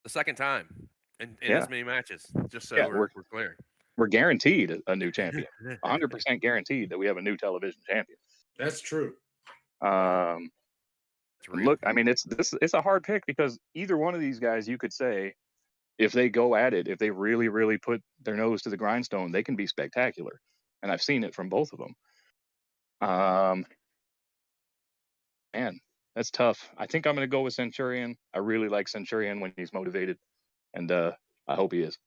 The second time in Yeah. as many matches, just so Yeah, we're clear. We're guaranteed a new champion. 100% guaranteed that we have a new television champion. That's true. Look, I mean, it's a hard pick because either one of these guys, you could say, if they go at it, if they really, really put their nose to the grindstone, they can be spectacular. And I've seen it from both of them. Man, that's tough. I think I'm going to go with Centurion. I really like Centurion when he's motivated, and I hope he is.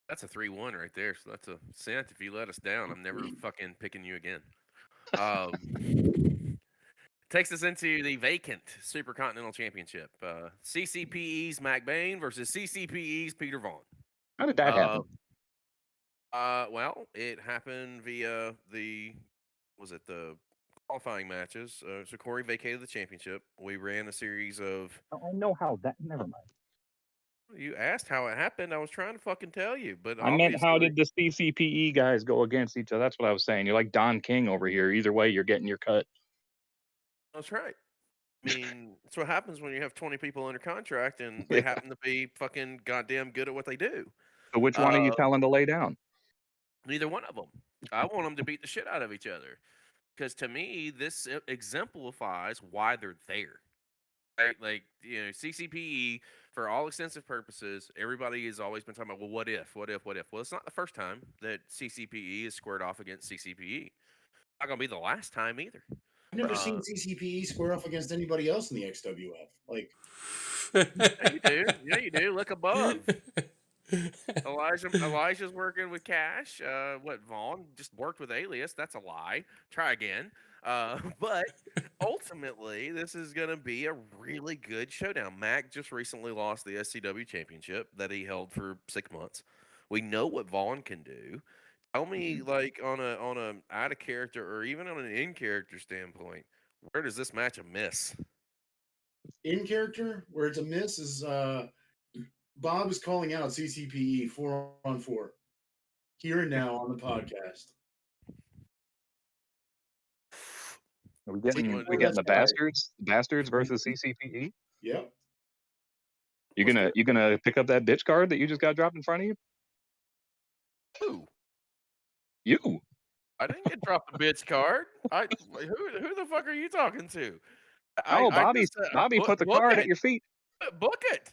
That's a 3-1 right there. So that's a cent. If you let us down, I'm never fucking picking you again. Takes us into the vacant Super Continental Championship. CCPE's Mac Bain versus CCPE's Peter Vaughn. How did that happen? Well, it happened via the qualifying matches. So Corey vacated the championship. We ran a series of. I know how that. Never mind. You asked how it happened. I was trying to fucking tell you, but I meant how did the CCPE guys go against each other? That's what I was saying. You're like Don King over here. Either way, you're getting your cut. That's right. I mean, that's what happens when you have 20 people under contract and they happen to be fucking goddamn good at what they do. So which one are you telling to lay down? Neither one of them. I want them to beat the shit out of each other. Because to me, this exemplifies why they're there. Right? Like, CCPE, for all extensive purposes, everybody has always been talking about, well, what if? Well, it's not the first time that CCPE is squared off against CCPE. Not going to be the last time either. I've never seen CCPE square off against anybody else in the XWF. Like, yeah, you do. Yeah, you do. Look above. Elijah's working with Cash. Vaughn just worked with Alias. That's a lie. Try again. But ultimately, this is going to be a really good showdown. Mac just recently lost the SCW championship that he held for 6 months. We know what Vaughn can do. Tell me, like on a out of character or even on an in character standpoint, where does this match a miss? In character, where it's a miss is Bob is calling out CCPE 4-on-4 here and now on the podcast. Are we getting the bastards versus CCPE? Yep. You gonna pick up that bitch card that you just got dropped in front of you? Who? You. I didn't get dropped a bitch card. Who the fuck are you talking to? Bobby put the card at your feet. Book it.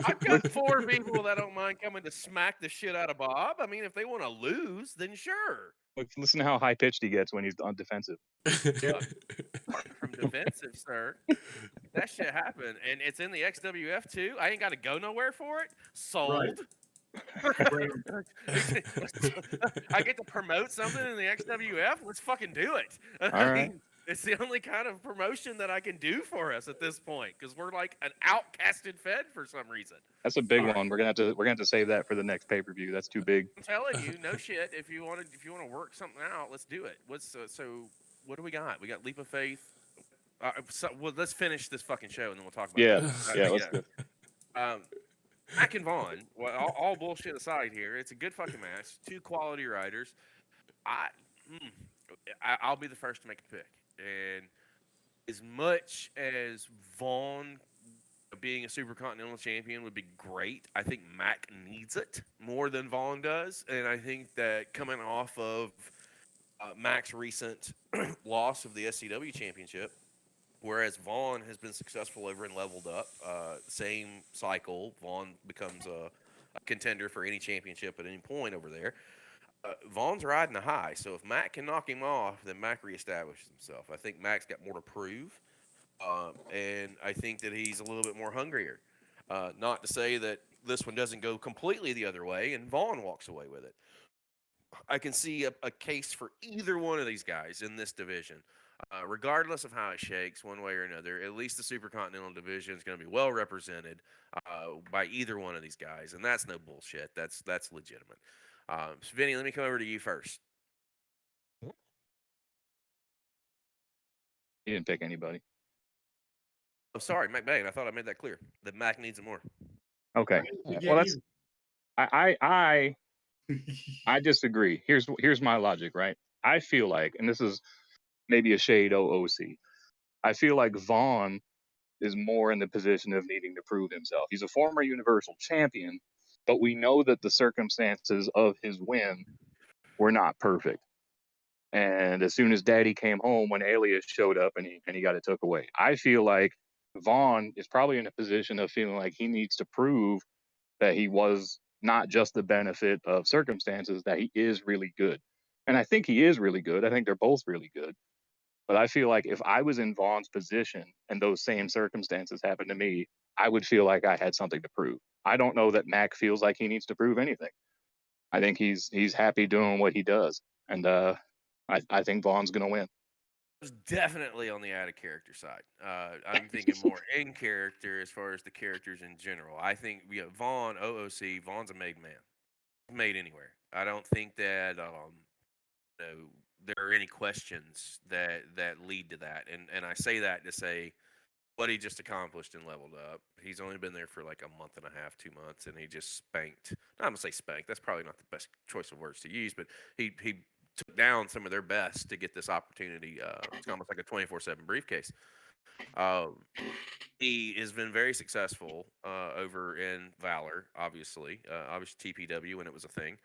I've got 4 people that don't mind coming to smack the shit out of Bob. I mean, if they want to lose, then sure. Listen to how high pitched he gets when he's on defensive. From defensive, sir. That shit happened, and it's in the XWF too. I ain't got to go nowhere for it. Sold. Right. I get to promote something in the XWF. Let's fucking do it. All I right. mean, it's the only kind of promotion that I can do for us at this point because we're like an outcasted Fed for some reason. That's a big All one. right. We're gonna have to save that for the next pay-per-view. That's too big. I'm telling you, no shit. If you want to work something out, let's do it. So? What do we got? We got Leap of Faith. Well, let's finish this fucking show and then we'll talk about Yeah, it. yeah. Let's do. Mac and Vaughn. Well, all bullshit aside here, it's a good fucking match. Two quality riders. I'll be the first to make a pick. And as much as Vaughn being a Super Continental champion would be great, I think Mac needs it more than Vaughn does. And I think that coming off of Mac's recent loss of the SCW championship, whereas Vaughn has been successful over and leveled up, same cycle, Vaughn becomes a contender for any championship at any point over there. Vaughn's riding a high, so if Mac can knock him off, then Mac reestablishes himself. I think Mac's got more to prove, and I think that he's a little bit more hungrier. Not to say that this one doesn't go completely the other way, and Vaughn walks away with it. I can see a case for either one of these guys in this division. Regardless of how it shakes one way or another, at least the Super Continental division is going to be well represented by either one of these guys, and that's no bullshit. That's legitimate. So Vinny, let me come over to you first. He didn't pick anybody. Oh, sorry, Mac Bain. I thought I made that clear. That Mac needs it more. Okay. Well, that's I disagree. Here's my logic, right? I feel like, and this is maybe a shade OOC. I feel like Vaughn is more in the position of needing to prove himself. He's a former Universal Champion, but we know that the circumstances of his win were not perfect. And as soon as Daddy came home, when Alias showed up and he got it took away, I feel like Vaughn is probably in a position of feeling like he needs to prove that he was not just the benefit of circumstances, that he is really good. And I think he is really good. I think they're both really good. But I feel like if I was in Vaughn's position and those same circumstances happened to me, I would feel like I had something to prove. I don't know that Mac feels like he needs to prove anything. I think he's happy doing what he does. And I think Vaughn's going to win. Was definitely on the out of character side. I'm thinking more in character as far as the characters in general. I think Vaughn, OOC, Vaughn's a made man. Made anywhere. I don't think that there are any questions that lead to that. And I say that to say what he just accomplished and leveled up. He's only been there for like a month and a half, 2 months, and he just spanked. I'm gonna say spanked. That's probably not the best choice of words to use, but he took down some of their best to get this opportunity. It's almost like a 24/7 briefcase. He has been very successful over in Valor, obviously TPW when it was a thing.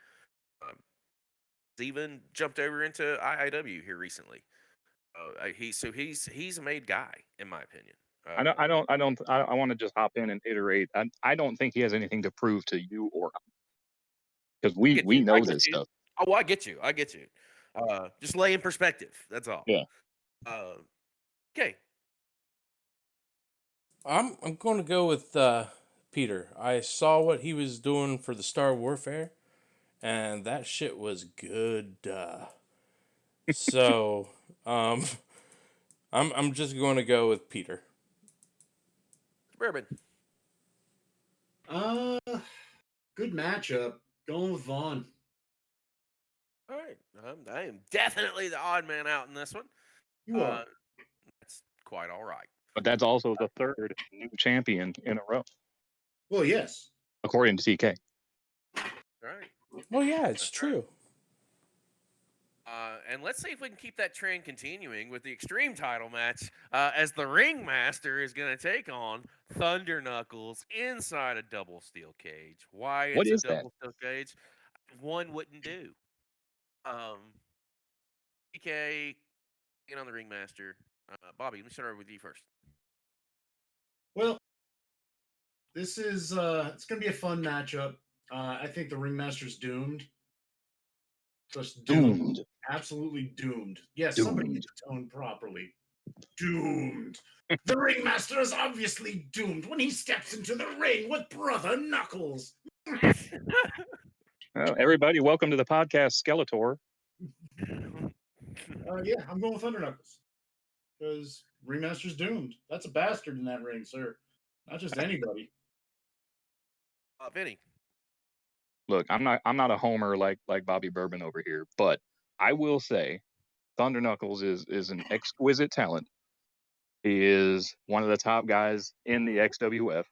He's even jumped over into IIW here recently. He's a made guy in my opinion. I want to just hop in and iterate. I don't think he has anything to prove to you or because we know this stuff. Oh, I get you. Just lay in perspective. That's all. Yeah. Okay. I'm going to go with Peter. I saw what he was doing for the Star Warfare, and that shit was good. So, I'm just going to go with Peter. Bourbon. Good matchup. Going with Vaughn. All right. I am definitely the odd man out in this one. You are. That's quite all right. But that's also the third new champion in a row, Well, yes. according to TK. All right. Well, yeah, it's true. And let's see if we can keep that trend continuing with the Extreme title match as the Ringmaster is going to take on Thunder Knuckles inside a double steel cage. Why What it's is a double steel cage? One wouldn't do. PK, get on the Ringmaster. Bobby, let me start over with you first. Well, this is it's going to be a fun matchup. I think the Ringmaster's doomed. Just doomed. Absolutely doomed. Yes, somebody needs to tone properly. Doomed. The Ringmaster is obviously doomed when he steps into the ring with Brother Knuckles. Well, everybody, welcome to the podcast, Skeletor. Yeah, I'm going with Thunder Knuckles because Ringmaster's doomed. That's a bastard in that ring, sir. Not just anybody. Vinny. Look, I'm not a homer like Bobby Bourbon over here, but I will say Thunder Knuckles is an exquisite talent. He is one of the top guys in the XWF.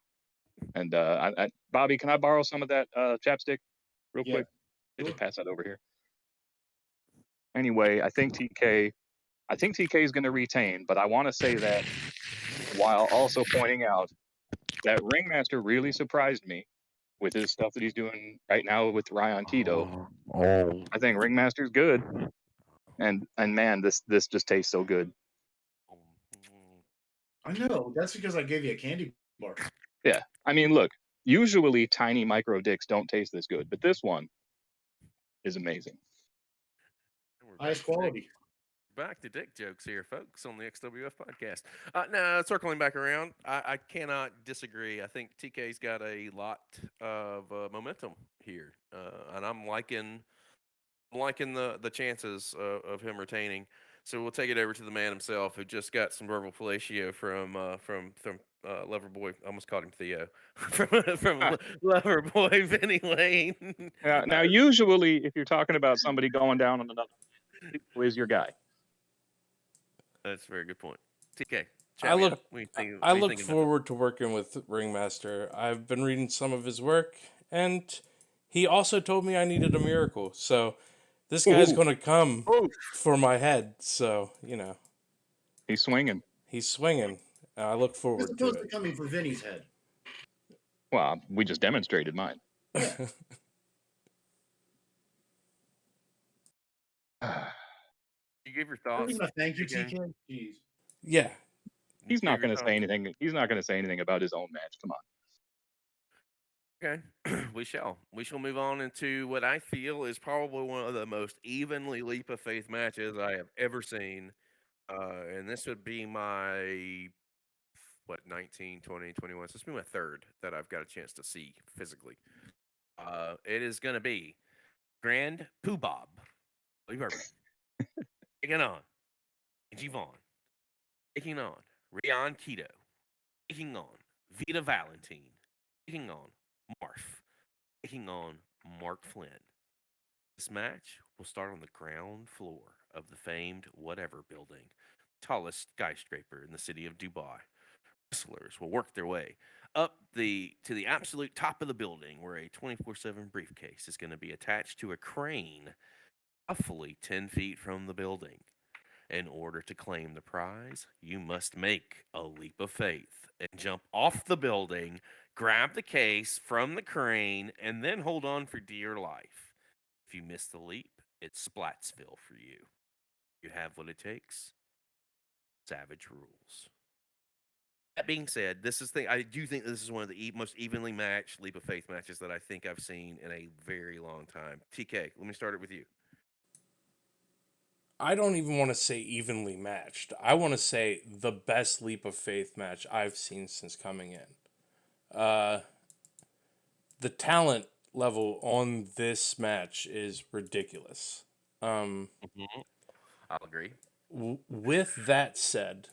And Bobby, can I borrow some of that chapstick real Yeah. quick? Just pass that over here. Anyway, I think TK is going to retain, but I want to say that while also pointing out that Ringmaster really surprised me with his stuff that he's doing right now with Ryan Tito. I think Ringmaster's good, and man, this just tastes so good. I know. That's because I gave you a candy bar. Yeah, I mean, look, usually tiny micro dicks don't taste this good, but this one is amazing. Highest quality. Back to dick jokes here, folks, on the XWF podcast. Now, circling back around, I cannot disagree. I think TK's got a lot of momentum here, and I'm liking the chances of him retaining. So we'll take it over to the man himself, who just got some verbal fellatio from Loverboy. I almost called him Theo from Loverboy Vinnie Lane. Now, usually, if you're talking about somebody going down on another, who is your guy? That's a very good point. TK, I look forward to working with Ringmaster. I've been reading some of his work, and he also told me I needed a miracle. So this guy's going to come for my head. So, he's swinging. He's swinging. I look forward to it. Supposed to coming for Vinny's head. Well, we just demonstrated mine. You give your thoughts. Thank you, TK. Jeez. Yeah. He's not going to say anything. He's not going to say anything about his own match. Come Okay, on. we shall move on into what I feel is probably one of the most evenly leap of faith matches I have ever seen, and this would be my 19, 20, 21. So this would be my third that I've got a chance to see physically. It is going to be Grand Pooh Bob, taking on Angie Vaughn, taking on Rion Keto, taking on Vita Valentine, taking on Marf, taking on Mark Flynn. This match will start on the ground floor of the famed Whatever building, tallest skyscraper in the city of Dubai. Wrestlers will work their way up to the absolute top of the building, where a 24/7 briefcase is going to be attached to a crane, roughly 10 feet from the building. In order to claim the prize, you must make a leap of faith and jump off the building, grab the case from the crane, and then hold on for dear life. If you miss the leap, it's Splatsville for you. You have what it takes. Savage rules. That being said, I do think this is one of the most evenly matched leap of faith matches that I think I've seen in a very long time. TK, let me start it with you. I don't even want to say evenly matched. I want to say the best leap of faith match I've seen since coming in. The talent level on this match is ridiculous. I'll agree. With that said,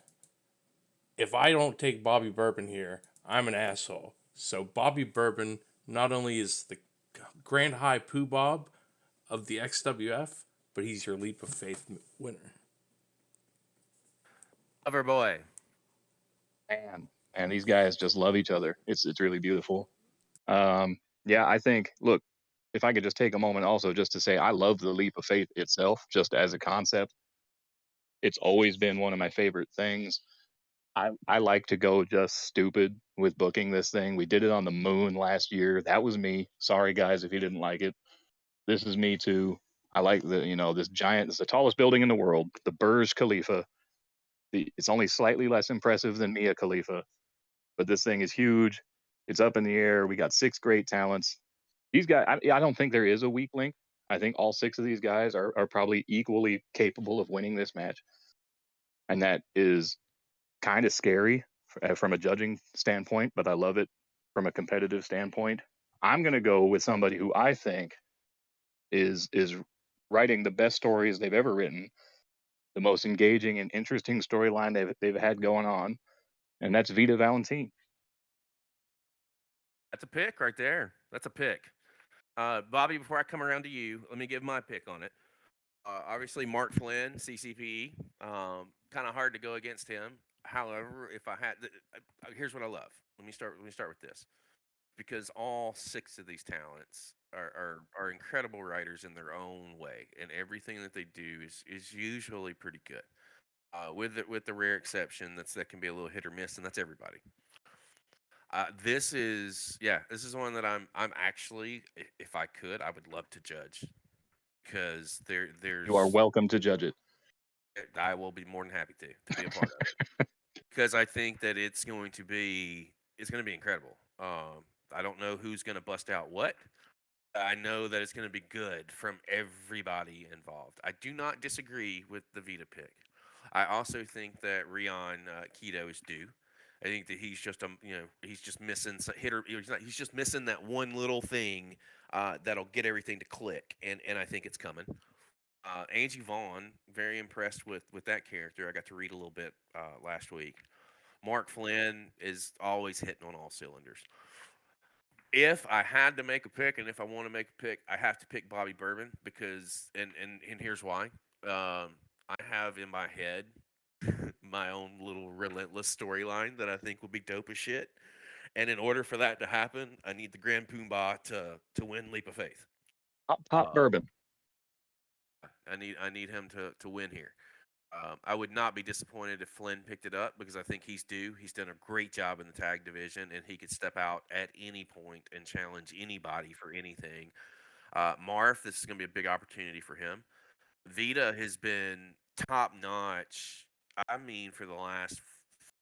if I don't take Bobby Bourbon here, I'm an asshole. So Bobby Bourbon not only is the Grand High Pooh Bob of the XWF, but he's your leap of faith winner. Loverboy. And these guys just love each other. It's really beautiful. Yeah, I think, look, if I could just take a moment also just to say I love the leap of faith itself, just as a concept. It's always been one of my favorite things. I like to go just stupid with booking this thing. We did it on the moon last year. That was me. Sorry guys if you didn't like it. This is me too. I like this giant, it's the tallest building in the world, the Burj Khalifa. It's only slightly less impressive than Mia Khalifa, but this thing is huge. It's up in the air. We got 6 great talents. These guys, I don't think there is a weak link. I think all 6 of these guys are probably equally capable of winning this match. And that is kind of scary from a judging standpoint, but I love it from a competitive standpoint. I'm going to go with somebody who I think is writing the best stories they've ever written, the most engaging and interesting storyline they've had going on, and that's Vita Valentine. That's a pick right there. That's a pick. Bobby, before I come around to you, let me give my pick on it. Obviously, Mark Flynn, CCPE. Kind of hard to go against him. However, if I had, here's what I love. Let me start. Let me start with this, because all six of these talents are incredible writers in their own way, and everything that they do is usually pretty good. With the rare exception that can be a little hit or miss, and that's everybody. This is one that I'm actually, if I could, I would love to judge, because You are there's welcome to judge it. I will be more than happy to be a part of it, because I think that it's going to be incredible. I don't know who's going to bust out what. I know that it's going to be good from everybody involved. I do not disagree with the Vita pick. I also think that Rion Keto is due. I think that he's just he's just missing he's just missing that one little thing that'll get everything to click, and I think it's coming. Angie Vaughn, very impressed with that character. I got to read a little bit last week. Mark Flynn is always hitting on all cylinders. If I had to make a pick, and if I want to make a pick, I have to pick Bobby Bourbon, because and here's why. I have in my head my own little relentless storyline that I think will be dope as shit. And in order for that to happen, I need the Grand Poobah to win Leap of Faith. Top Uh, bourbon. I need him to win here. I would not be disappointed if Flynn picked it up, because I think he's due. He's done a great job in the tag division, and he could step out at any point and challenge anybody for anything. Marth, this is going to be a big opportunity for him. Vita has been top notch. I mean, for the last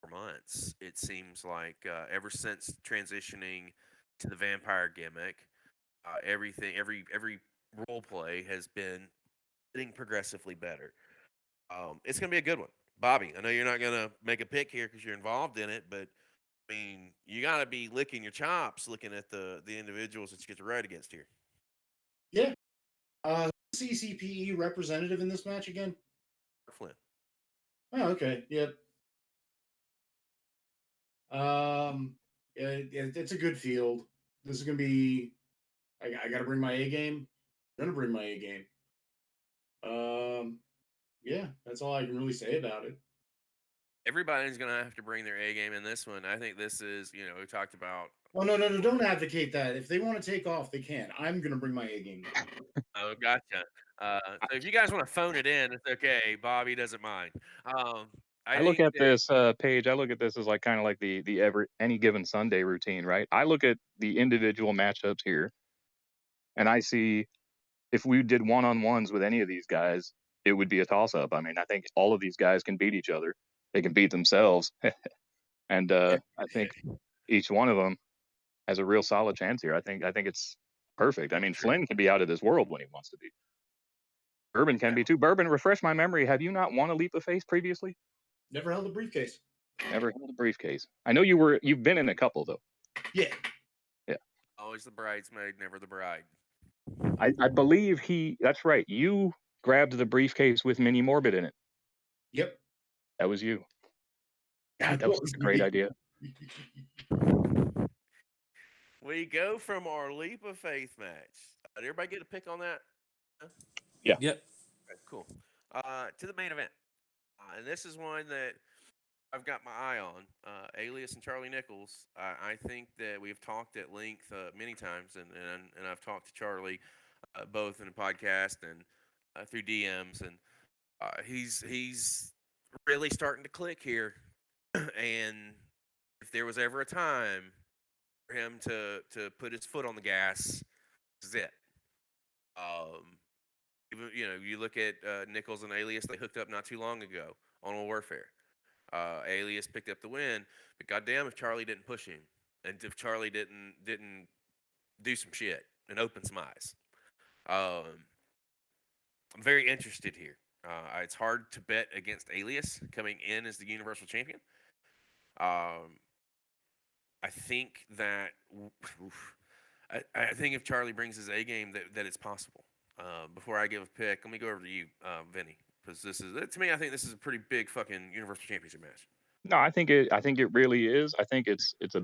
4 months, it seems like ever since transitioning to the vampire gimmick, every role play has been getting progressively better. It's gonna be a good one, Bobby. I know you're not gonna make a pick here because you're involved in it, but I mean, you gotta be licking your chops looking at the individuals that you get to ride against here. Yeah. CCPE representative in this match again? Flynn. Oh, okay. Yep. It's a good field. This is gonna be. I got to bring my A game. I'm gonna bring my A game. Yeah, that's all I can really say about it. Everybody's gonna have to bring their A game in this one. I think this is, we talked about. Oh no! Don't advocate that. If they want to take off, they can. I'm gonna bring my A game. Oh, gotcha. So if you guys want to phone it in, it's okay. Bobby doesn't mind. I I look think at that this page. I look at this as like kind of like the every any given Sunday routine, right? I look at the individual matchups here, and I see if we did one-on-ones with any of these guys, it would be a toss-up. I mean, I think all of these guys can beat each other. They can beat themselves, and I think each one of them has a real solid chance here. I think it's perfect. I mean, true. Flynn can be out of this world when he wants to be. Bourbon can be too. Bourbon, refresh my memory. Have you not won a leap of faith previously? Never held a briefcase. Never held a briefcase. I know you've been in a couple though. Yeah. Yeah. Always the bridesmaid, never the bride. I believe that's right. You grabbed the briefcase with Mini Morbid in it. Yep. That was you. God, that was was a great me. idea. We go from our leap of faith match. Did everybody get a pick on that? Yeah. Yep. Okay, cool. To the main event. And this is one that I've got my eye on. Alias and Charlie Nichols. I think that we've talked at length many times, and I've talked to Charlie both in a podcast and through DMs, and he's really starting to click here. And if there was ever a time for him to put his foot on the gas, this is it. Um, Even, you look at Nichols and Alias; they hooked up not too long ago on World Warfare. Alias picked up the win, but goddamn, if Charlie didn't push him, and if Charlie didn't do some shit and open some eyes, um, I'm very interested here. It's hard to bet against Alias coming in as the Universal Champion. Um, I think that oof, I think if Charlie brings his A game, that it's possible. Before I give a pick, let me go over to you, Vinny, because this is to me. I think this is a pretty big fucking Universal Championship match. No, I think it really is. I think it's a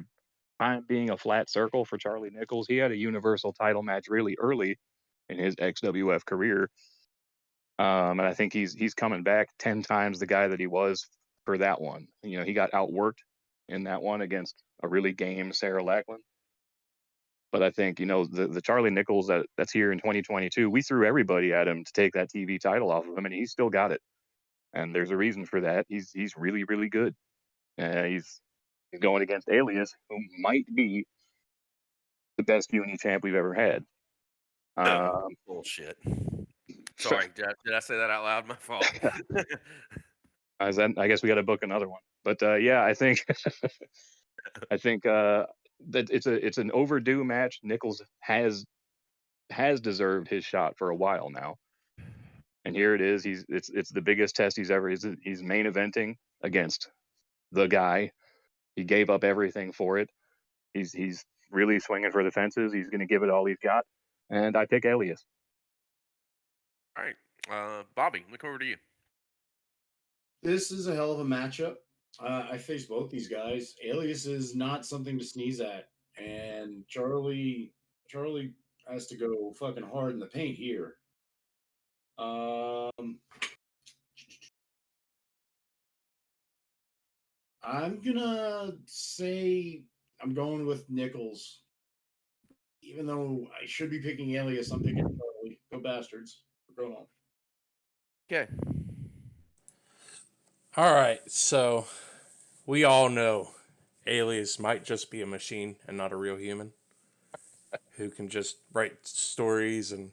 time being a flat circle for Charlie Nichols. He had a Universal title match really early in his XWF career, and I think he's coming back 10 times the guy that he was for that one. You know, he got outworked in that one against a really game Sarah Lackland. But I think, the Charlie Nichols that's here in 2022, we threw everybody at him to take that TV title off of him, and he's still got it. And there's a reason for that. He's really really good. He's going against Alias, who might be the best uni champ we've ever had. Bullshit. Sorry, did I say that out loud? My fault. I guess we got to book another one. But yeah, I think I think that it's an overdue match. Nichols has deserved his shot for a while now, and here it is. It's the biggest test he's ever. He's main eventing against the guy. He gave up everything for it. He's really swinging for the fences. He's going to give it all he's got, and I pick Elias. All right, Bobby, look over to you. This is a hell of a matchup. I face both these guys. Alias is not something to sneeze at, and Charlie has to go fucking hard in the paint here. I'm gonna say I'm going with Nichols. Even though I should be picking Alias, I'm picking Charlie. Go Bastards. Go home. Okay. All right, so we all know Alias might just be a machine and not a real human who can just write stories and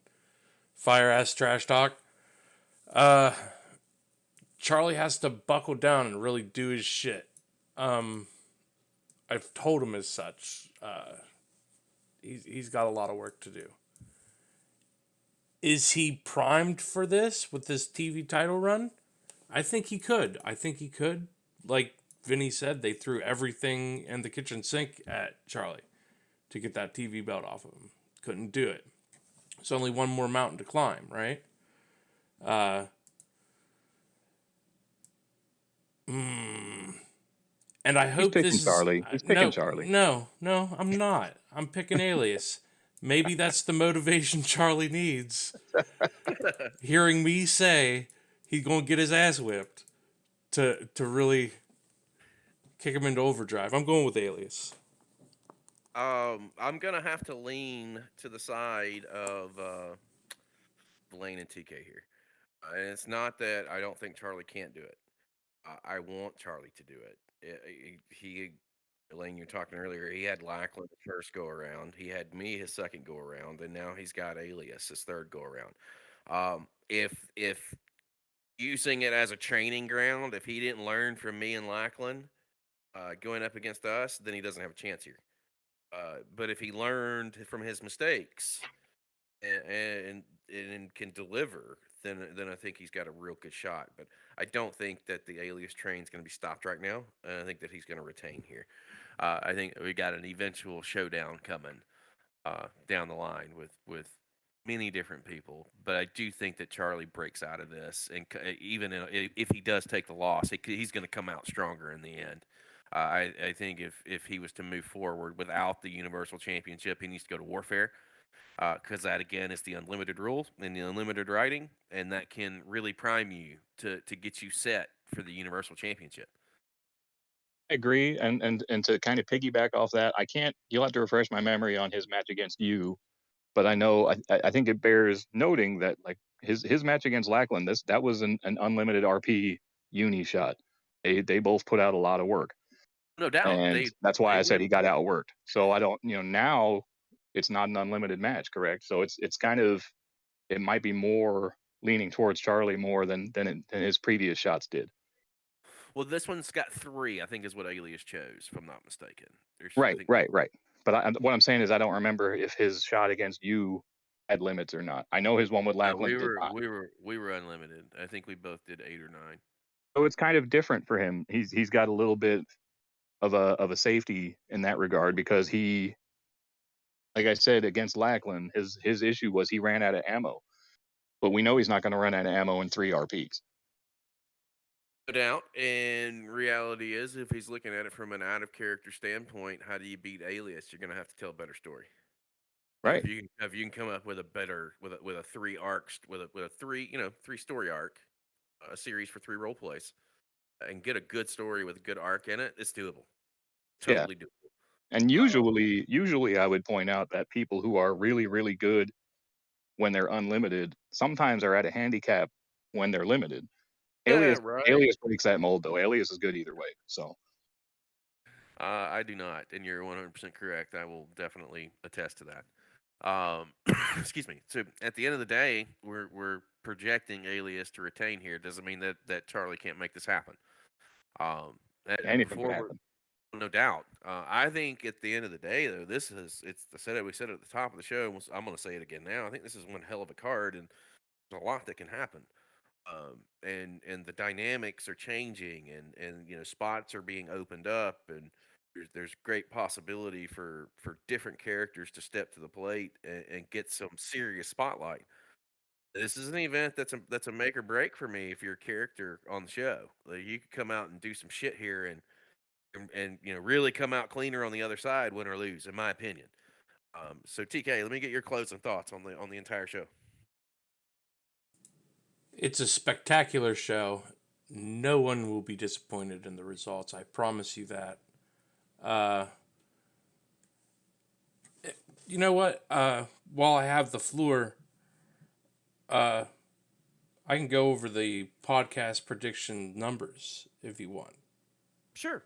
fire ass trash talk. Charlie has to buckle down and really do his shit. I've told him as such. He's got a lot of work to do. Is he primed for this with this TV title run? I think he could. Like Vinny said, they threw everything in the kitchen sink at Charlie to get that TV belt off of him. Couldn't do it. It's only one more mountain to climb, right? And I hope picking this is Charlie. He's picking Charlie. No, I'm not. I'm picking Alias. Maybe that's the motivation Charlie needs. Hearing me say he's gonna get his ass whipped to really kick him into overdrive. I'm going with Alias. I'm gonna have to lean to the side of Blaine and TK here. And it's not that I don't think Charlie can't do it. I want Charlie to do it. He, Elaine, you were talking earlier. He had Lackland the first go around. He had me his second go around, and now he's got Alias his third go around. If using it as a training ground, if he didn't learn from me and Lackland going up against us, then he doesn't have a chance here. But if he learned from his mistakes and can deliver, then I think he's got a real good shot. But I don't think that the Alias train is going to be stopped right now. And I think that he's going to retain here. I think we got an eventual showdown coming down the line with many different people. But I do think that Charlie breaks out of this, and even if he does take the loss, he's going to come out stronger in the end. I think if he was to move forward without the Universal Championship, he needs to go to Warfare. Because that again is the unlimited rules and the unlimited writing, and that can really prime you to get you set for the Universal Championship. I agree, and to kind of piggyback off that, I can't. You'll have to refresh my memory on his match against you, but I know I think it bears noting that like his match against Lackland, that was an unlimited RP uni shot. They both put out a lot of work, No doubt, and that's why I said he were. got outworked. So I don't, now it's not an unlimited match, correct? So it's kind of, it might be more leaning towards Charlie more than his previous shots did. Well, this one's got 3, I think, is what Alias chose, if I'm not mistaken. Right. But what I'm saying is I don't remember if his shot against you had limits or not. I know his one with No, Lackland did not. we were unlimited. I think we both did 8 or 9. So it's kind of different for him. He's got a little bit of a safety in that regard because he like I said, against Lackland, his issue was he ran out of ammo. But we know he's not going to run out of ammo in 3 RPs. No doubt. And reality is, if he's looking at it from an out of character standpoint, how do you beat Alias? You're going to have to tell a better story. Right. If you can come up with a better with a 3 arcs with a 3 story arc, a series for 3 role plays, and get a good story with a good arc in it, it's doable. Totally doable. And usually I would point out that people who are really, really good when they're unlimited sometimes are at a handicap when they're limited. Yeah, right. Alias breaks that mold, though. Alias is good either way. So I do not, and you're 100% correct. I will definitely attest to that. Excuse me. So at the end of the day, we're projecting Alias to retain here. Doesn't mean that Charlie can't make this happen. anything can happen. No doubt. I think at the end of the day, though, we said it at the top of the show. And I'm going to say it again now. I think this is one hell of a card, and there's a lot that can happen. And the dynamics are changing, and spots are being opened up, and there's great possibility for different characters to step to the plate and get some serious spotlight. This is an event that's a make or break for me. If you're a character on the show, like, you could come out and do some shit here and really come out cleaner on the other side, win or lose, in my opinion. So TK, let me get your closing thoughts on the entire show. It's a spectacular show. No one will be disappointed in the results. I promise you that. You know what? While I have the floor, I can go over the podcast prediction numbers if you want. Sure.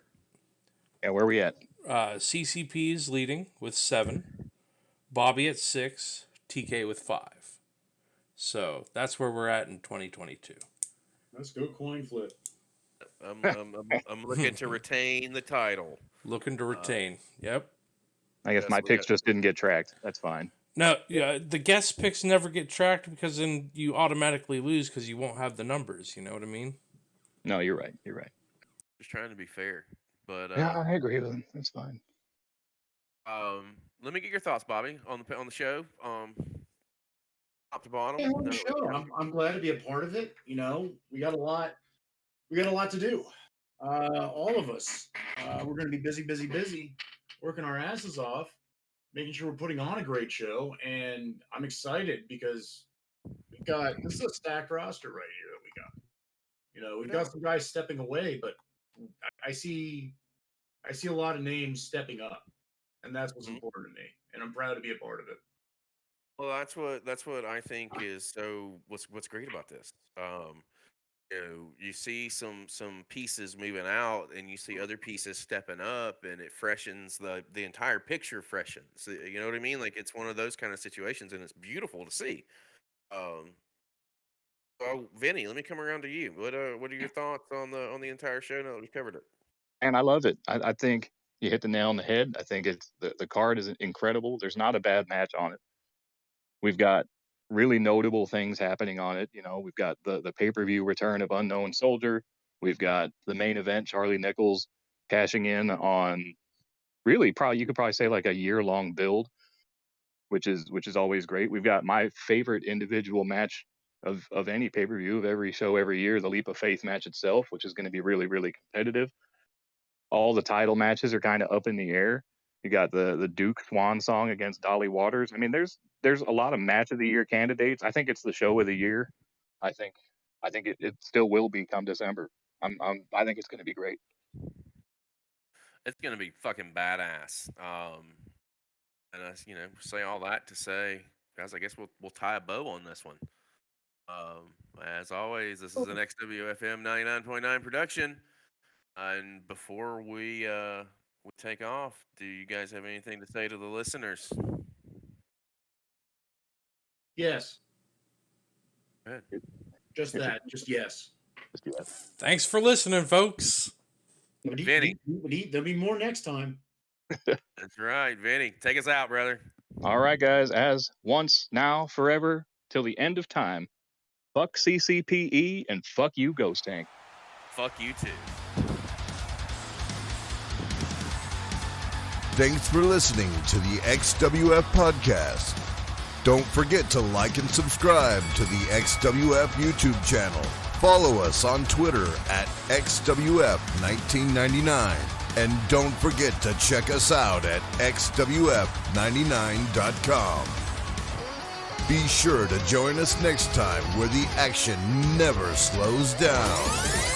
Yeah, where are we at? CCP is leading with 7, Bobby at 6, TK with 5. So that's where we're at in 2022. Let's go coin flip. I'm looking to retain the title. Looking to retain. Yep. I guess my picks just didn't get tracked. That's fine. No, yeah, the guest picks never get tracked because then you automatically lose because you won't have the numbers. You know what I mean? No, you're right. You're right. Just trying to be fair, but Yeah, I agree with him. That's fine. let me get your thoughts, Bobby, on the show. Top to bottom. Yeah, on the show. I'm glad to be a part of it. We got a lot to do. All of us. We're going to be busy, working our asses off, making sure we're putting on a great show. And I'm excited because this is a stacked roster right here that we got. We've got some guys stepping away, but I see a lot of names stepping up, and that's what's important to me. And I'm proud to be a part of it. Well, that's what I think is what's great about this. You see some pieces moving out, and you see other pieces stepping up, and it freshens the entire picture. Freshens, you know what I mean? Like, it's one of those kind of situations, and it's beautiful to see. Vinny, let me come around to you. What are your thoughts on the entire show now that we've covered it? And I love it. I think you hit the nail on the head. I think it's the card is incredible. There's not a bad match on it. We've got really notable things happening on it. We've got the pay-per-view return of Unknown Soldier. We've got the main event, Charlie Nichols cashing in on really you could probably say like a year-long build, which is always great. We've got my favorite individual match of any pay-per-view of every show every year, the Leap of Faith match itself, which is going to be really, really competitive. All the title matches are kind of up in the air. You got the Duke Swan song against Dolly Waters. I mean, there's a lot of match of the year candidates. I think it's the show of the year. I think it still will be come December. I think it's going to be great. It's going to be fucking badass. And I say all that to say, guys, I guess we'll tie a bow on this one. As always, this is an XWFM 99.9 production. And before we take off, do you guys have anything to say to the listeners? Yes. Good. Just that. Just yes. Thanks for listening, folks. Vinny. There'll be more next time. That's right. Vinny, take us out, brother. All right, guys. As once, now, forever, till the end of time. Fuck CCPE and fuck you, Ghost Tank. Fuck you too. Thanks for listening to the XWF Podcast. Don't forget to like and subscribe to the XWF YouTube channel. Follow us on Twitter at XWF1999. And don't forget to check us out at XWF99.com. Be sure to join us next time where the action never slows down.